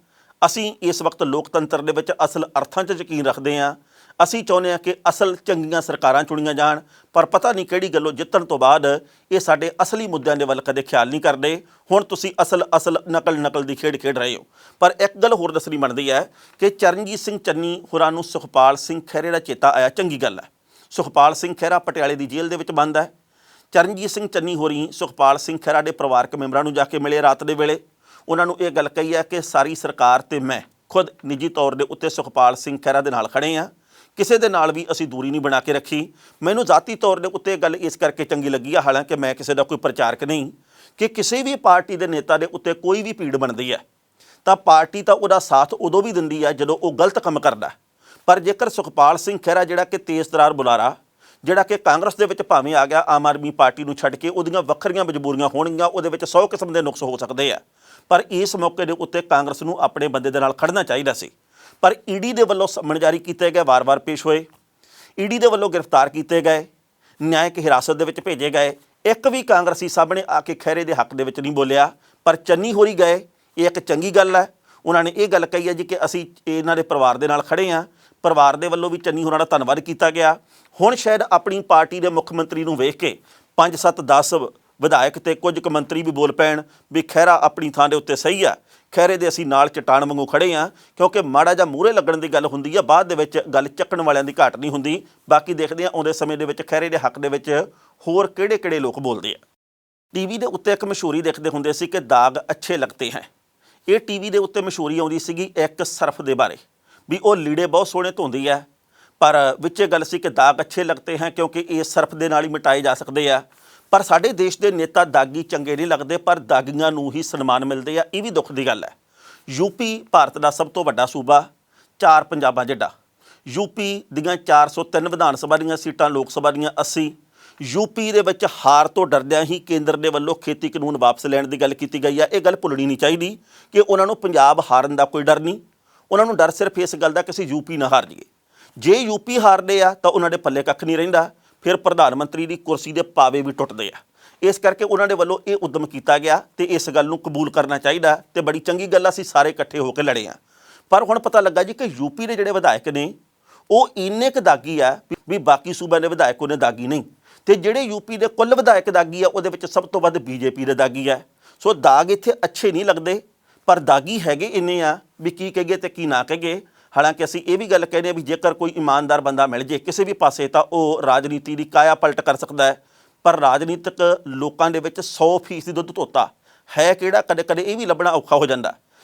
ਅਸੀਂ ਇਸ ਵਕਤ ਲੋਕਤੰਤਰ ਦੇ ਵਿੱਚ ਅਸਲ ਅਰਥਾਂ 'ਚ ਯਕੀਨ ਰੱਖਦੇ ਹਾਂ। ਅਸੀਂ ਚਾਹੁੰਦੇ ਹਾਂ ਕਿ ਅਸਲ ਚੰਗੀਆਂ ਸਰਕਾਰਾਂ ਚੁਣੀਆਂ ਜਾਣ, ਪਰ ਪਤਾ ਨਹੀਂ ਕਿਹੜੀ ਗੱਲੋਂ ਜਿੱਤਣ ਤੋਂ ਬਾਅਦ ਇਹ ਸਾਡੇ ਅਸਲੀ ਮੁੱਦਿਆਂ ਦੇ ਵੱਲ ਕਦੇ ਖਿਆਲ ਨਹੀਂ ਕਰਦੇ। ਹੁਣ ਤੁਸੀਂ ਅਸਲ ਨਕਲ ਦੀ ਖੇਡ ਰਹੇ ਹੋ। ਪਰ ਇੱਕ ਗੱਲ ਹੋਰ ਦੱਸਣੀ ਬਣਦੀ ਹੈ ਕਿ ਚਰਨਜੀਤ ਸਿੰਘ ਚੰਨੀ ਹੋਰਾਂ ਨੂੰ ਸੁਖਪਾਲ ਸਿੰਘ ਖਹਿਰੇ ਦਾ ਚੇਤਾ ਆਇਆ, ਚੰਗੀ ਗੱਲ ਹੈ। ਸੁਖਪਾਲ ਸਿੰਘ ਖਹਿਰਾ ਪਟਿਆਲੇ ਦੀ ਜੇਲ੍ਹ ਦੇ ਵਿੱਚ ਬੰਦ ਹੈ। ਚਰਨਜੀਤ ਸਿੰਘ ਚੰਨੀ ਹੋਰੀ ਸੁਖਪਾਲ ਸਿੰਘ ਖਹਿਰਾ ਦੇ ਪਰਿਵਾਰਕ ਮੈਂਬਰਾਂ ਨੂੰ ਜਾ ਕੇ ਮਿਲੇ ਰਾਤ ਦੇ ਵੇਲੇ। ਉਹਨਾਂ ਨੂੰ ਇਹ ਗੱਲ ਕਹੀ ਹੈ ਕਿ ਸਾਰੀ ਸਰਕਾਰ ਤੇ ਮੈਂ ਖੁਦ ਨਿੱਜੀ ਤੌਰ ਦੇ ਉੱਤੇ ਸੁਖਪਾਲ ਸਿੰਘ ਖਹਿਰਾ ਦੇ ਨਾਲ ਖੜੇ ਹਾਂ, ਕਿਸੇ ਦੇ ਨਾਲ ਵੀ ਅਸੀਂ ਦੂਰੀ ਨਹੀਂ ਬਣਾ ਕੇ ਰੱਖੀ। ਮੈਨੂੰ ਜ਼ਾਤੀ ਤੌਰ ਦੇ ਉੱਤੇ ਗੱਲ ਇਸ ਕਰਕੇ ਚੰਗੀ ਲੱਗੀ ਆ, ਹਾਲਾਂਕਿ ਮੈਂ ਕਿਸੇ ਦਾ ਕੋਈ ਪ੍ਰਚਾਰਕ ਨਹੀਂ, ਕਿ ਕਿਸੇ ਵੀ ਪਾਰਟੀ ਦੇ ਨੇਤਾ ਦੇ ਉੱਤੇ ਕੋਈ ਵੀ ਭੀੜ ਬਣਦੀ ਹੈ ਤਾਂ ਪਾਰਟੀ ਤਾਂ ਉਹਦਾ ਸਾਥ ਉਦੋਂ ਵੀ ਦਿੰਦੀ ਹੈ ਜਦੋਂ ਉਹ ਗਲਤ ਕੰਮ ਕਰਦਾ। ਪਰ ਜੇਕਰ ਸੁਖਪਾਲ ਸਿੰਘ ਖਹਿਰਾ ਜਿਹੜਾ ਕਿ ਤੇਜ਼ਤਰਾਰ ਬੁਲਾਰਾ, ਜਿਹੜਾ ਕਿ ਕਾਂਗਰਸ ਦੇ ਵਿੱਚ ਭਾਵੇਂ ਆ ਗਿਆ, ਆਮ ਆਦਮੀ ਪਾਰਟੀ ਨੂੰ ਛੱਡ ਕੇ ਉਹਦੀਆਂ ਵੱਖਰੀਆਂ ਮਜਬੂਰੀਆਂ ਹੋਣਗੀਆਂ, ਉਹਦੇ ਵਿੱਚ 100 ਕਿਸਮ ਦੇ ਨੁਕਸ ਹੋ ਸਕਦੇ ਆ, ਪਰ ਇਸ ਮੌਕੇ ਦੇ ਉੱਤੇ ਕਾਂਗਰਸ ਨੂੰ ਆਪਣੇ ਬੰਦੇ ਦੇ ਨਾਲ ਖੜਨਾ ਚਾਹੀਦਾ ਸੀ। ਪਰ ਈਡੀ ਦੇ ਵੱਲੋਂ ਸਮਨ ਜਾਰੀ ਕੀਤੇ ਗਏ, ਵਾਰ-ਵਾਰ ਪੇਸ਼ ਹੋਏ, ਈਡੀ ਦੇ ਵੱਲੋਂ ਗ੍ਰਿਫਤਾਰ ਕੀਤੇ ਗਏ, ਨਿਆਇਕ ਹਿਰਾਸਤ ਦੇ ਵਿੱਚ ਭੇਜੇ ਗਏ। ਇੱਕ ਵੀ ਕਾਂਗਰਸੀ ਸਾਹਮਣੇ ਆ ਕੇ ਖਹਿਰੇ ਦੇ ਹੱਕ ਦੇ ਵਿੱਚ ਨਹੀਂ ਬੋਲਿਆ, ਪਰ ਚੰਨੀ ਹੋਰੀ ਗਏ। ਇਹ ਇੱਕ ਚੰਗੀ ਗੱਲ ਹੈ। ਉਹਨਾਂ ਨੇ ਇਹ ਗੱਲ ਕਹੀ ਹੈ ਜੀ ਕਿ ਅਸੀਂ ਇਹਨਾਂ ਦੇ ਪਰਿਵਾਰ ਦੇ ਨਾਲ ਖੜੇ ਹਾਂ। ਪਰਿਵਾਰ ਦੇ ਵੱਲੋਂ ਵੀ ਚੰਨੀ ਹੋਰਾਂ ਦਾ ਧੰਨਵਾਦ ਕੀਤਾ ਗਿਆ। ਹੁਣ ਸ਼ਾਇਦ ਆਪਣੀ ਪਾਰਟੀ ਦੇ ਮੁੱਖ ਮੰਤਰੀ ਨੂੰ ਵੇਖ ਕੇ 5, 7, 10 ਵਿਧਾਇਕ ਤੇ ਕੁਝ ਕੁ ਮੰਤਰੀ ਵੀ ਬੋਲ ਪੈਣ ਵੀ ਖਹਿਰਾ ਆਪਣੀ ਥਾਂ ਦੇ ਉੱਤੇ ਸਹੀ ਆ, ਖਹਿਰੇ ਦੇ ਅਸੀਂ ਨਾਲ ਚਟਾਨ ਵਾਂਗੂ ਖੜੇ ਹਾਂ। ਕਿਉਂਕਿ ਮਾੜਾ ਜਾਂ ਮੂਹਰੇ ਲੱਗਣ ਦੀ ਗੱਲ ਹੁੰਦੀ ਆ, ਬਾਅਦ ਦੇ ਵਿੱਚ ਗੱਲ ਚੱਕਣ ਵਾਲਿਆਂ ਦੀ ਘਾਟ ਨਹੀਂ ਹੁੰਦੀ। ਬਾਕੀ ਦੇਖਦੇ ਹਾਂ ਆਉਂਦੇ ਸਮੇਂ ਦੇ ਵਿੱਚ ਖਹਿਰੇ ਦੇ ਹੱਕ ਦੇ ਵਿੱਚ ਹੋਰ ਕਿਹੜੇ ਲੋਕ ਬੋਲਦੇ ਆ। ਟੀਵੀ ਦੇ ਉੱਤੇ ਇੱਕ ਮਸ਼ਹੂਰੀ ਦੇਖਦੇ ਹੁੰਦੇ ਸੀ ਕਿ ਦਾਗ ਅੱਛੇ ਲੱਗਤੇ ਹੈ। ਇਹ ਟੀਵੀ ਦੇ ਉੱਤੇ ਮਸ਼ਹੂਰੀ ਆਉਂਦੀ ਸੀਗੀ ਇੱਕ ਸਰਫ ਦੇ ਬਾਰੇ, ਵੀ ਉਹ ਲੀੜੇ ਬਹੁਤ ਸੋਹਣੇ ਧੋਂਦੀ ਹੈ, ਪਰ ਵਿੱਚੇ ਗੱਲ ਸੀ ਕਿ ਦਾਗ ਅੱਛੇ ਲੱਗਤੇ ਹੈ ਕਿਉਂਕਿ ਇਹ ਸਰਫ ਦੇ ਨਾਲ ਹੀ ਮਿਟਾਏ ਜਾ ਸਕਦੇ ਆ। ਪਰ ਸਾਡੇ ਦੇਸ਼ ਦੇ ਨੇਤਾ ਦਾਗੀ ਚੰਗੇ ਨਹੀਂ ਲੱਗਦੇ, ਪਰ ਦਾਗੀਆਂ ਨੂੰ ਹੀ ਸਨਮਾਨ ਮਿਲਦੇ ਆ। ਇਹ ਵੀ ਦੁੱਖ ਦੀ ਗੱਲ ਹੈ। ਯੂਪੀ ਭਾਰਤ ਦਾ ਸਭ ਤੋਂ ਵੱਡਾ ਸੂਬਾ, 4 ਪੰਜਾਬਾਂ ਜਿੱਡਾ। ਯੂਪੀ ਦੀਆਂ 403 ਵਿਧਾਨ ਸਭਾ ਦੀਆਂ ਸੀਟਾਂ, ਲੋਕ ਸਭਾ ਦੀਆਂ 80। ਯੂਪੀ ਦੇ ਵਿੱਚ ਹਾਰ ਤੋਂ ਡਰਦਿਆਂ ਹੀ ਕੇਂਦਰ ਦੇ ਵੱਲੋਂ ਖੇਤੀ ਕਾਨੂੰਨ ਵਾਪਸ ਲੈਣ ਦੀ ਗੱਲ ਕੀਤੀ ਗਈ ਹੈ। ਇਹ ਗੱਲ ਭੁੱਲਣੀ ਨਹੀਂ ਚਾਹੀਦੀ ਕਿ ਉਹਨਾਂ ਨੂੰ ਪੰਜਾਬ ਹਾਰਨ ਦਾ ਕੋਈ ਡਰ ਨਹੀਂ, ਉਹਨਾਂ ਨੂੰ ਡਰ ਸਿਰਫ ਇਸ ਗੱਲ ਦਾ ਕਿ ਅਸੀਂ ਯੂਪੀ ਨਾ ਹਾਰ ਜਾਈਏ। ਜੇ ਯੂਪੀ ਹਾਰਦੇ ਆ ਤਾਂ ਉਹਨਾਂ ਦੇ ਪੱਲੇ ਕੱਖ ਨਹੀਂ ਰਹਿੰਦਾ, ਫਿਰ ਪ੍ਰਧਾਨ ਮੰਤਰੀ ਦੀ ਕੁਰਸੀ ਦੇ ਪਾਵੇ ਵੀ ਟੁੱਟਦੇ ਆ। ਇਸ ਕਰਕੇ ਉਹਨਾਂ ਦੇ ਵੱਲੋਂ ਇਹ ਉਦਮ ਕੀਤਾ ਗਿਆ ਤੇ ਇਸ ਗੱਲ ਨੂੰ ਕਬੂਲ ਕਰਨਾ ਚਾਹੀਦਾ ਤੇ ਬੜੀ ਚੰਗੀ ਗੱਲ, ਅਸੀਂ ਸਾਰੇ ਇਕੱਠੇ ਹੋ ਕੇ ਲੜੇ ਆ। ਪਰ ਹੁਣ ਪਤਾ ਲੱਗਾ ਜੀ ਕਿ ਯੂਪੀ ਦੇ ਜਿਹੜੇ ਵਿਧਾਇਕ ਨੇ ਉਹ ਇੰਨੇ ਕੁ ਦਾਗੀ ਆ ਵੀ ਬਾਕੀ ਸੂਬਿਆਂ ਦੇ ਵਿਧਾਇਕ ਉਹਨੇ ਦਾਗੀ ਨਹੀਂ, ਤੇ ਜਿਹੜੇ ਯੂਪੀ ਦੇ ਕੁੱਲ ਵਿਧਾਇਕ ਦਾਗੀ ਆ ਉਹਦੇ ਵਿੱਚ ਸਭ ਤੋਂ ਵੱਧ ਬੀਜੇਪੀ ਦੇ ਦਾਗੀ ਆ। ਸੋ ਦਾਗ ਇੱਥੇ ਅੱਛੇ ਨਹੀਂ ਲੱਗਦੇ, ਪਰ ਦਾਗੀ ਹੈਗੇ ਇੰਨੇ ਆ ਵੀ ਕੀ ਕਹੀਏ ਤੇ ਕੀ ਨਾ ਕਹੀਏ। ਹਾਲਾਂਕਿ ਅਸੀਂ ਇਹ ਵੀ ਗੱਲ ਕਹਿੰਦੇ ਹਾਂ ਵੀ ਜੇਕਰ ਕੋਈ ਇਮਾਨਦਾਰ ਬੰਦਾ ਮਿਲ ਜੇ ਕਿਸੇ ਵੀ ਪਾਸੇ ਤਾਂ ਉਹ ਰਾਜਨੀਤੀ ਦੀ ਕਾਇਆ ਪਲਟ ਕਰ ਸਕਦਾ ਹੈ, ਪਰ ਰਾਜਨੀਤਿਕ ਲੋਕਾਂ ਦੇ ਵਿੱਚ 100% ਦੁੱਧ ਧੋਤਾ ਹੈ ਕਿਹੜਾ, ਕਦੇ ਇਹ ਵੀ ਲੱਭਣਾ ਔਖਾ ਹੋ ਜਾਂਦਾ।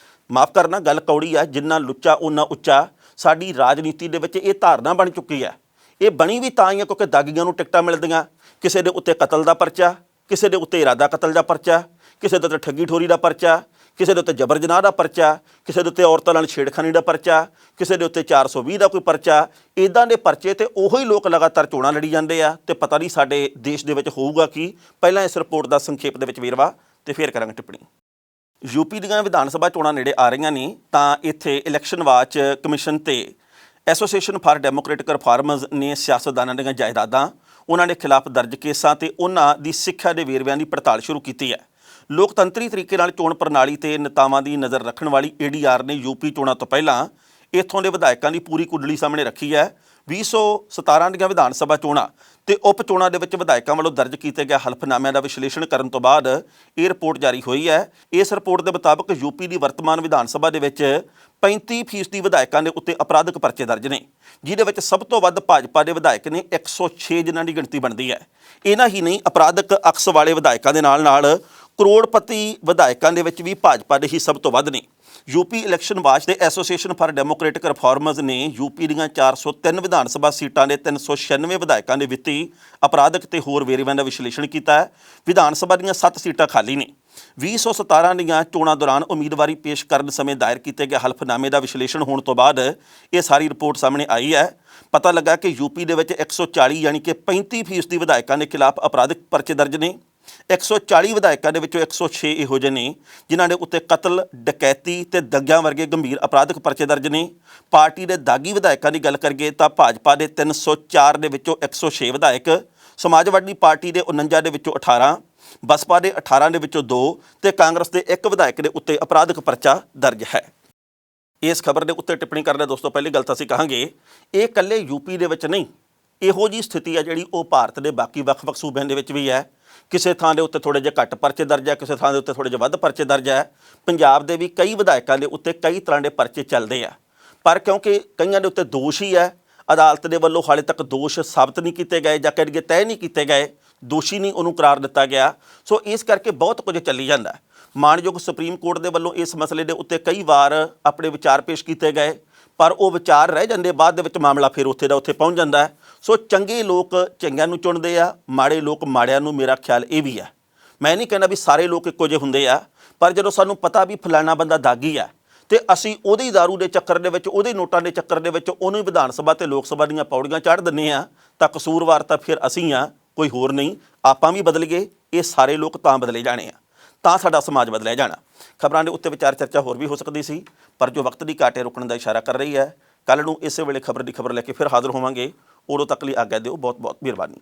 ਮਾਫ਼ ਕਰਨਾ, ਗੱਲ ਕੌੜੀ ਆ, ਜਿੰਨਾ ਲੁੱਚਾ ਓਨਾ ਉੱਚਾ। ਸਾਡੀ ਰਾਜਨੀਤੀ ਦੇ ਵਿੱਚ ਇਹ ਧਾਰਨਾ ਬਣ ਚੁੱਕੀ ਹੈ। ਇਹ ਬਣੀ ਵੀ ਤਾਂ ਹੀ ਹੈ ਕਿਉਂਕਿ ਦਾਗੀਆਂ ਨੂੰ ਟਿਕਟਾਂ ਮਿਲਦੀਆਂ, ਕਿਸੇ ਦੇ ਉੱਤੇ ਕਤਲ ਦਾ ਪਰਚਾ, ਕਿਸੇ ਦੇ ਉੱਤੇ ਇਰਾਦਾ ਕਤਲ ਦਾ ਪਰਚਾ, ਕਿਸੇ ਦੇ ਉੱਤੇ ਠੱਗੀ ਠੋਰੀ ਦਾ ਪਰਚਾ, ਕਿਸੇ ਦੇ ਉੱਤੇ ਜਬਰ ਜਨਾਹ ਦਾ ਪਰਚਾ, ਕਿਸੇ ਦੇ ਉੱਤੇ ਔਰਤਾਂ ਨਾਲ ਛੇੜਖਾਨੀ ਦਾ ਪਰਚਾ, ਕਿਸੇ ਦੇ ਉੱਤੇ 420 ਦਾ ਕੋਈ ਪਰਚਾ। ਇੱਦਾਂ ਦੇ ਪਰਚੇ ਤੇ ਉਹੀ ਲੋਕ ਲਗਾਤਾਰ ਚੋਣਾਂ ਲੜੀ ਜਾਂਦੇ ਆ ਤੇ ਪਤਾ ਨਹੀਂ ਸਾਡੇ ਦੇਸ਼ ਦੇ ਵਿੱਚ ਹੋਊਗਾ ਕੀ। ਪਹਿਲਾਂ ਇਸ ਰਿਪੋਰਟ ਦਾ ਸੰਖੇਪ ਦੇ ਵਿੱਚ ਵੇਰਵਾ ਤੇ ਫਿਰ ਕਰਾਂਗੇ ਟਿੱਪਣੀ। ਯੂਪੀ ਦੀਆਂ ਵਿਧਾਨ ਸਭਾ ਚੋਣਾਂ ਨੇੜੇ ਆ ਰਹੀਆਂ ਨੇ ਤਾਂ ਇੱਥੇ ਇਲੈਕਸ਼ਨ ਵਾਚ ਕਮਿਸ਼ਨ ਤੇ ਐਸੋਸੀਏਸ਼ਨ ਫਾਰ ਡੈਮੋਕ੍ਰੈਟਿਕ ਰਿਫਾਰਮਰਸ ਨੇ ਸਿਆਸਤਦਾਨਾਂ ਦੀਆਂ ਜਾਇਦਾਦਾਂ, ਉਹਨਾਂ ਦੇ ਖਿਲਾਫ ਦਰਜ ਕੇਸਾਂ ਤੇ ਉਹਨਾਂ ਦੀ ਸਿੱਖਿਆ ਦੇ ਵੇਰਵਿਆਂ ਦੀ ਪੜਤਾਲ ਸ਼ੁਰੂ ਕੀਤੀ ਹੈ। ਲੋਕਤੰਤਰੀ ਤਰੀਕੇ ਨਾਲ ਚੋਣ ਪ੍ਰਣਾਲੀ ਤੇ ਨੇਤਾਵਾਂ ਦੀ ਨਜ਼ਰ ਰੱਖਣ ਵਾਲੀ ADR ਨੇ ਯੂਪੀ ਚੋਣਾਂ ਤੋਂ ਪਹਿਲਾਂ ਇੱਥੋਂ ਦੇ ਵਿਧਾਇਕਾਂ ਦੀ ਪੂਰੀ ਕੁੰਡਲੀ ਸਾਹਮਣੇ ਰੱਖੀ ਹੈ। 2017 ਦੀਆਂ ਵਿਧਾਨ ਸਭਾ ਚੋਣਾਂ ਤੇ ਉਪ ਚੋਣਾਂ ਦੇ ਵਿੱਚ ਵਿਧਾਇਕਾਂ ਵੱਲੋਂ ਦਰਜ ਕੀਤੇ ਗਏ ਹਲਫਨਾਮਿਆਂ ਦਾ ਵਿਸ਼ਲੇਸ਼ਣ ਕਰਨ ਤੋਂ ਬਾਅਦ ਇਹ ਰਿਪੋਰਟ ਜਾਰੀ ਹੋਈ ਹੈ। ਇਸ ਰਿਪੋਰਟ ਦੇ ਮੁਤਾਬਕ ਯੂਪੀ ਦੀ ਵਰਤਮਾਨ ਵਿਧਾਨ ਸਭਾ ਦੇ ਵਿੱਚ 35% ਵਿਧਾਇਕਾਂ ਦੇ ਉੱਤੇ ਅਪਰਾਧਿਕ ਪਰਚੇ ਦਰਜ ਨੇ, ਜਿਹਦੇ ਵਿੱਚ ਸਭ ਤੋਂ ਵੱਧ ਭਾਜਪਾ ਦੇ ਵਿਧਾਇਕ ਨੇ, 106 ਜਿਨ੍ਹਾਂ ਦੀ ਗਿਣਤੀ ਬਣਦੀ ਹੈ। ਇਹਨਾਂ ਹੀ ਨਹੀਂ, ਅਪਰਾਧਿਕ ਅਕਸ ਵਾਲੇ ਵਿਧਾਇਕਾਂ ਦੇ ਨਾਲ ਕਰੋੜਪਤੀ ਵਿਧਾਇਕਾਂ ਦੇ ਵਿੱਚ ਵੀ ਭਾਜਪਾ ਦੇ ਹੀ ਸਭ ਤੋਂ ਵੱਧ ਨੇ। यूपी इलैक्शन वाच ਤੇ ਐਸੋਸੀਏਸ਼ਨ ਫਾਰ ਡੈਮੋਕ੍ਰੈਟਿਕ ਰਿਫਾਰਮਰਸ ਨੇ ਯੂਪੀ ਦੀਆਂ 403 ਵਿਧਾਨ ਸਭਾ ਸੀਟਾਂ ਦੇ 396 ਵਿਧਾਇਕਾਂ ਦੇ ਵਿੱਤੀ ਅਪਰਾਧਿਕ ਤੇ ਹੋਰ ਵੇਰਵਿਆਂ ਦਾ ਵਿਸ਼ਲੇਸ਼ਣ ਕੀਤਾ ਹੈ। ਵਿਧਾਨ ਸਭਾ ਦੀਆਂ 7 ਸੀਟਾਂ ਖਾਲੀ ਨੇ। 2017 ਦੀਆਂ ਚੋਣਾਂ ਦੌਰਾਨ ਉਮੀਦਵਾਰੀ ਪੇਸ਼ ਕਰਨ ਸਮੇਂ ਦਾਇਰ ਕੀਤੇ ਗਏ ਹਲਫਨਾਮੇ ਦਾ ਵਿਸ਼ਲੇਸ਼ਣ ਹੋਣ ਤੋਂ ਬਾਅਦ ਇਹ ਸਾਰੀ ਰਿਪੋਰਟ ਸਾਹਮਣੇ ਆਈ ਹੈ। ਪਤਾ ਲੱਗਾ ਕਿ ਯੂਪੀ ਦੇ ਵਿੱਚ 140 ਯਾਨੀ ਕਿ 35% ਵਿਧਾਇਕਾਂ ਦੇ ਖਿਲਾਫ ਅਪਰਾਧਿਕ ਪਰਚੇ ਦਰਜ ਨੇ। 140 ਵਿਧਾਇਕਾਂ ਦੇ ਵਿੱਚੋਂ 106 ਇਹੋ ਜਿਹੇ ਨੇ ਜਿਨ੍ਹਾਂ ਦੇ ਉੱਤੇ ਕਤਲ, ਡਕੈਤੀ ਤੇ ਦੰਗਿਆਂ ਵਰਗੇ ਗੰਭੀਰ ਅਪਰਾਧਿਕ ਪਰਚੇ ਦਰਜ ਨੇ। ਪਾਰਟੀ ਦੇ ਦਾਗੀ ਵਿਧਾਇਕਾਂ ਦੀ ਗੱਲ ਕਰੀਏ ਤਾਂ ਭਾਜਪਾ ਦੇ 304 ਦੇ ਵਿੱਚੋਂ 106 ਵਿਧਾਇਕ, ਸਮਾਜਵਾਦੀ ਪਾਰਟੀ ਦੇ 49 ਦੇ ਵਿੱਚੋਂ 18, ਬਸਪਾ ਦੇ 18 ਦੇ ਵਿੱਚੋਂ 2 ਤੇ ਕਾਂਗਰਸ ਦੇ 1 ਵਿਧਾਇਕ ਦੇ ਉੱਤੇ ਅਪਰਾਧਿਕ ਪਰਚਾ ਦਰਜ ਹੈ। ਇਸ ਖਬਰ ਦੇ ਉੱਤੇ ਟਿੱਪਣੀ ਕਰਨ ਦੇ ਦੋਸਤੋ ਪਹਿਲੀ ਗੱਲ ਤਾਂ ਅਸੀਂ ਕਹਾਂਗੇ ਇਹ ਇਕੱਲੇ ਯੂਪੀ ਦੇ ਵਿੱਚ ਨਹੀਂ, ਇਹੋ ਜਿਹੀ ਸਥਿਤੀ ਹੈ ਜਿਹੜੀ ਉਹ ਭਾਰਤ ਦੇ ਬਾਕੀ ਵੱਖ-ਵੱਖ ਸੂਬਿਆਂ ਦੇ ਵਿੱਚ ਵੀ ਹੈ। ਕਿਸੇ ਥਾਂ ਦੇ ਉੱਤੇ ਥੋੜ੍ਹੇ ਜਿਹੇ ਘੱਟ ਪਰਚੇ ਦਰਜ ਹੈ, ਕਿਸੇ ਥਾਂ ਦੇ ਉੱਤੇ ਥੋੜ੍ਹੇ ਜਿਹੇ ਵੱਧ ਪਰਚੇ ਦਰਜ ਹੈ। ਪੰਜਾਬ ਦੇ ਵੀ ਕਈ ਵਿਧਾਇਕਾਂ ਦੇ ਉੱਤੇ ਕਈ ਤਰ੍ਹਾਂ ਦੇ ਪਰਚੇ ਚੱਲਦੇ ਆ, ਪਰ ਕਿਉਂਕਿ ਕਈਆਂ ਦੇ ਉੱਤੇ ਦੋਸ਼ ਹੀ ਹੈ, ਅਦਾਲਤ ਦੇ ਵੱਲੋਂ ਹਾਲੇ ਤੱਕ ਦੋਸ਼ ਸਾਬਤ ਨਹੀਂ ਕੀਤੇ ਗਏ ਜਾਂ ਕਹਿ ਲਈਏ ਤੈਅ ਨਹੀਂ ਕੀਤੇ ਗਏ, ਦੋਸ਼ੀ ਨਹੀਂ ਉਹਨੂੰ ਕਰਾਰ ਦਿੱਤਾ ਗਿਆ। ਸੋ ਇਸ ਕਰਕੇ ਬਹੁਤ ਕੁਝ ਚੱਲੀ ਜਾਂਦਾ। ਮਾਣਯੋਗ ਸੁਪਰੀਮ ਕੋਰਟ ਦੇ ਵੱਲੋਂ ਇਸ ਮਸਲੇ ਦੇ ਉੱਤੇ ਕਈ ਵਾਰ ਆਪਣੇ ਵਿਚਾਰ ਪੇਸ਼ ਕੀਤੇ ਗਏ, ਪਰ ਉਹ ਵਿਚਾਰ ਰਹਿ ਜਾਂਦੇ, ਬਾਅਦ ਦੇ ਵਿੱਚ ਮਾਮਲਾ ਫਿਰ ਉੱਥੇ ਦਾ ਉੱਥੇ ਪਹੁੰਚ ਜਾਂਦਾ ਹੈ। ਸੋ ਚੰਗੇ ਲੋਕ ਚੰਗਿਆਂ ਨੂੰ ਚੁਣਦੇ ਆ, ਮਾੜੇ ਲੋਕ ਮਾੜਿਆਂ ਨੂੰ। ਮੇਰਾ ਖਿਆਲ ਇਹ ਵੀ ਹੈ, ਮੈਂ ਨਹੀਂ ਕਹਿੰਦਾ ਵੀ ਸਾਰੇ ਲੋਕ ਇੱਕੋ ਜਿਹੇ ਹੁੰਦੇ ਆ, ਪਰ ਜਦੋਂ ਸਾਨੂੰ ਪਤਾ ਵੀ ਫਲਾਣਾ ਬੰਦਾ ਦਾਗੀ ਆ ਤੇ ਅਸੀਂ ਉਹਦੀ ਦਾਰੂ ਦੇ ਚੱਕਰ ਦੇ ਵਿੱਚ, ਉਹਦੇ ਨੋਟਾਂ ਦੇ ਚੱਕਰ ਦੇ ਵਿੱਚ ਉਹਨੂੰ ਵਿਧਾਨ ਸਭਾ ਤੇ ਲੋਕ ਸਭਾ ਦੀਆਂ ਪੌੜੀਆਂ ਚੜ੍ਹ ਦਿੰਦੇ ਆ, ਤਾਂ ਕਸੂਰਵਾਰ ਤਾਂ ਫਿਰ ਅਸੀਂ ਆ, ਕੋਈ ਹੋਰ ਨਹੀਂ। ਆਪਾਂ ਵੀ ਬਦਲ ਗਏ, ਇਹ ਸਾਰੇ ਲੋਕ ਤਾਂ ਬਦਲੇ ਜਾਣੇ ਆ, ਤਾਂ ਸਾਡਾ ਸਮਾਜ ਬਦਲਿਆ ਜਾਣਾ। ਖਬਰਾਂ ਦੇ ਉੱਤੇ ਵਿਚਾਰ ਚਰਚਾ ਹੋਰ ਵੀ ਹੋ ਸਕਦੀ ਸੀ, ਪਰ ਜੋ ਵਕਤ ਦੀ ਘਾਟ ਹੈ ਰੁਕਣ ਦਾ ਇਸ਼ਾਰਾ ਕਰ ਰਹੀ ਹੈ। ਕੱਲ੍ਹ ਨੂੰ ਇਸੇ ਵੇਲੇ ਖਬਰ ਦੀ ਖਬਰ ਲੈ ਕੇ ਫਿਰ ਹਾਜ਼ਰ ਹੋਵਾਂਗੇ। ਉਦੋਂ ਤੱਕ ਲਈ ਆਗਿਆ ਦਿਓ। ਬਹੁਤ ਬਹੁਤ ਮਿਹਰਬਾਨੀ।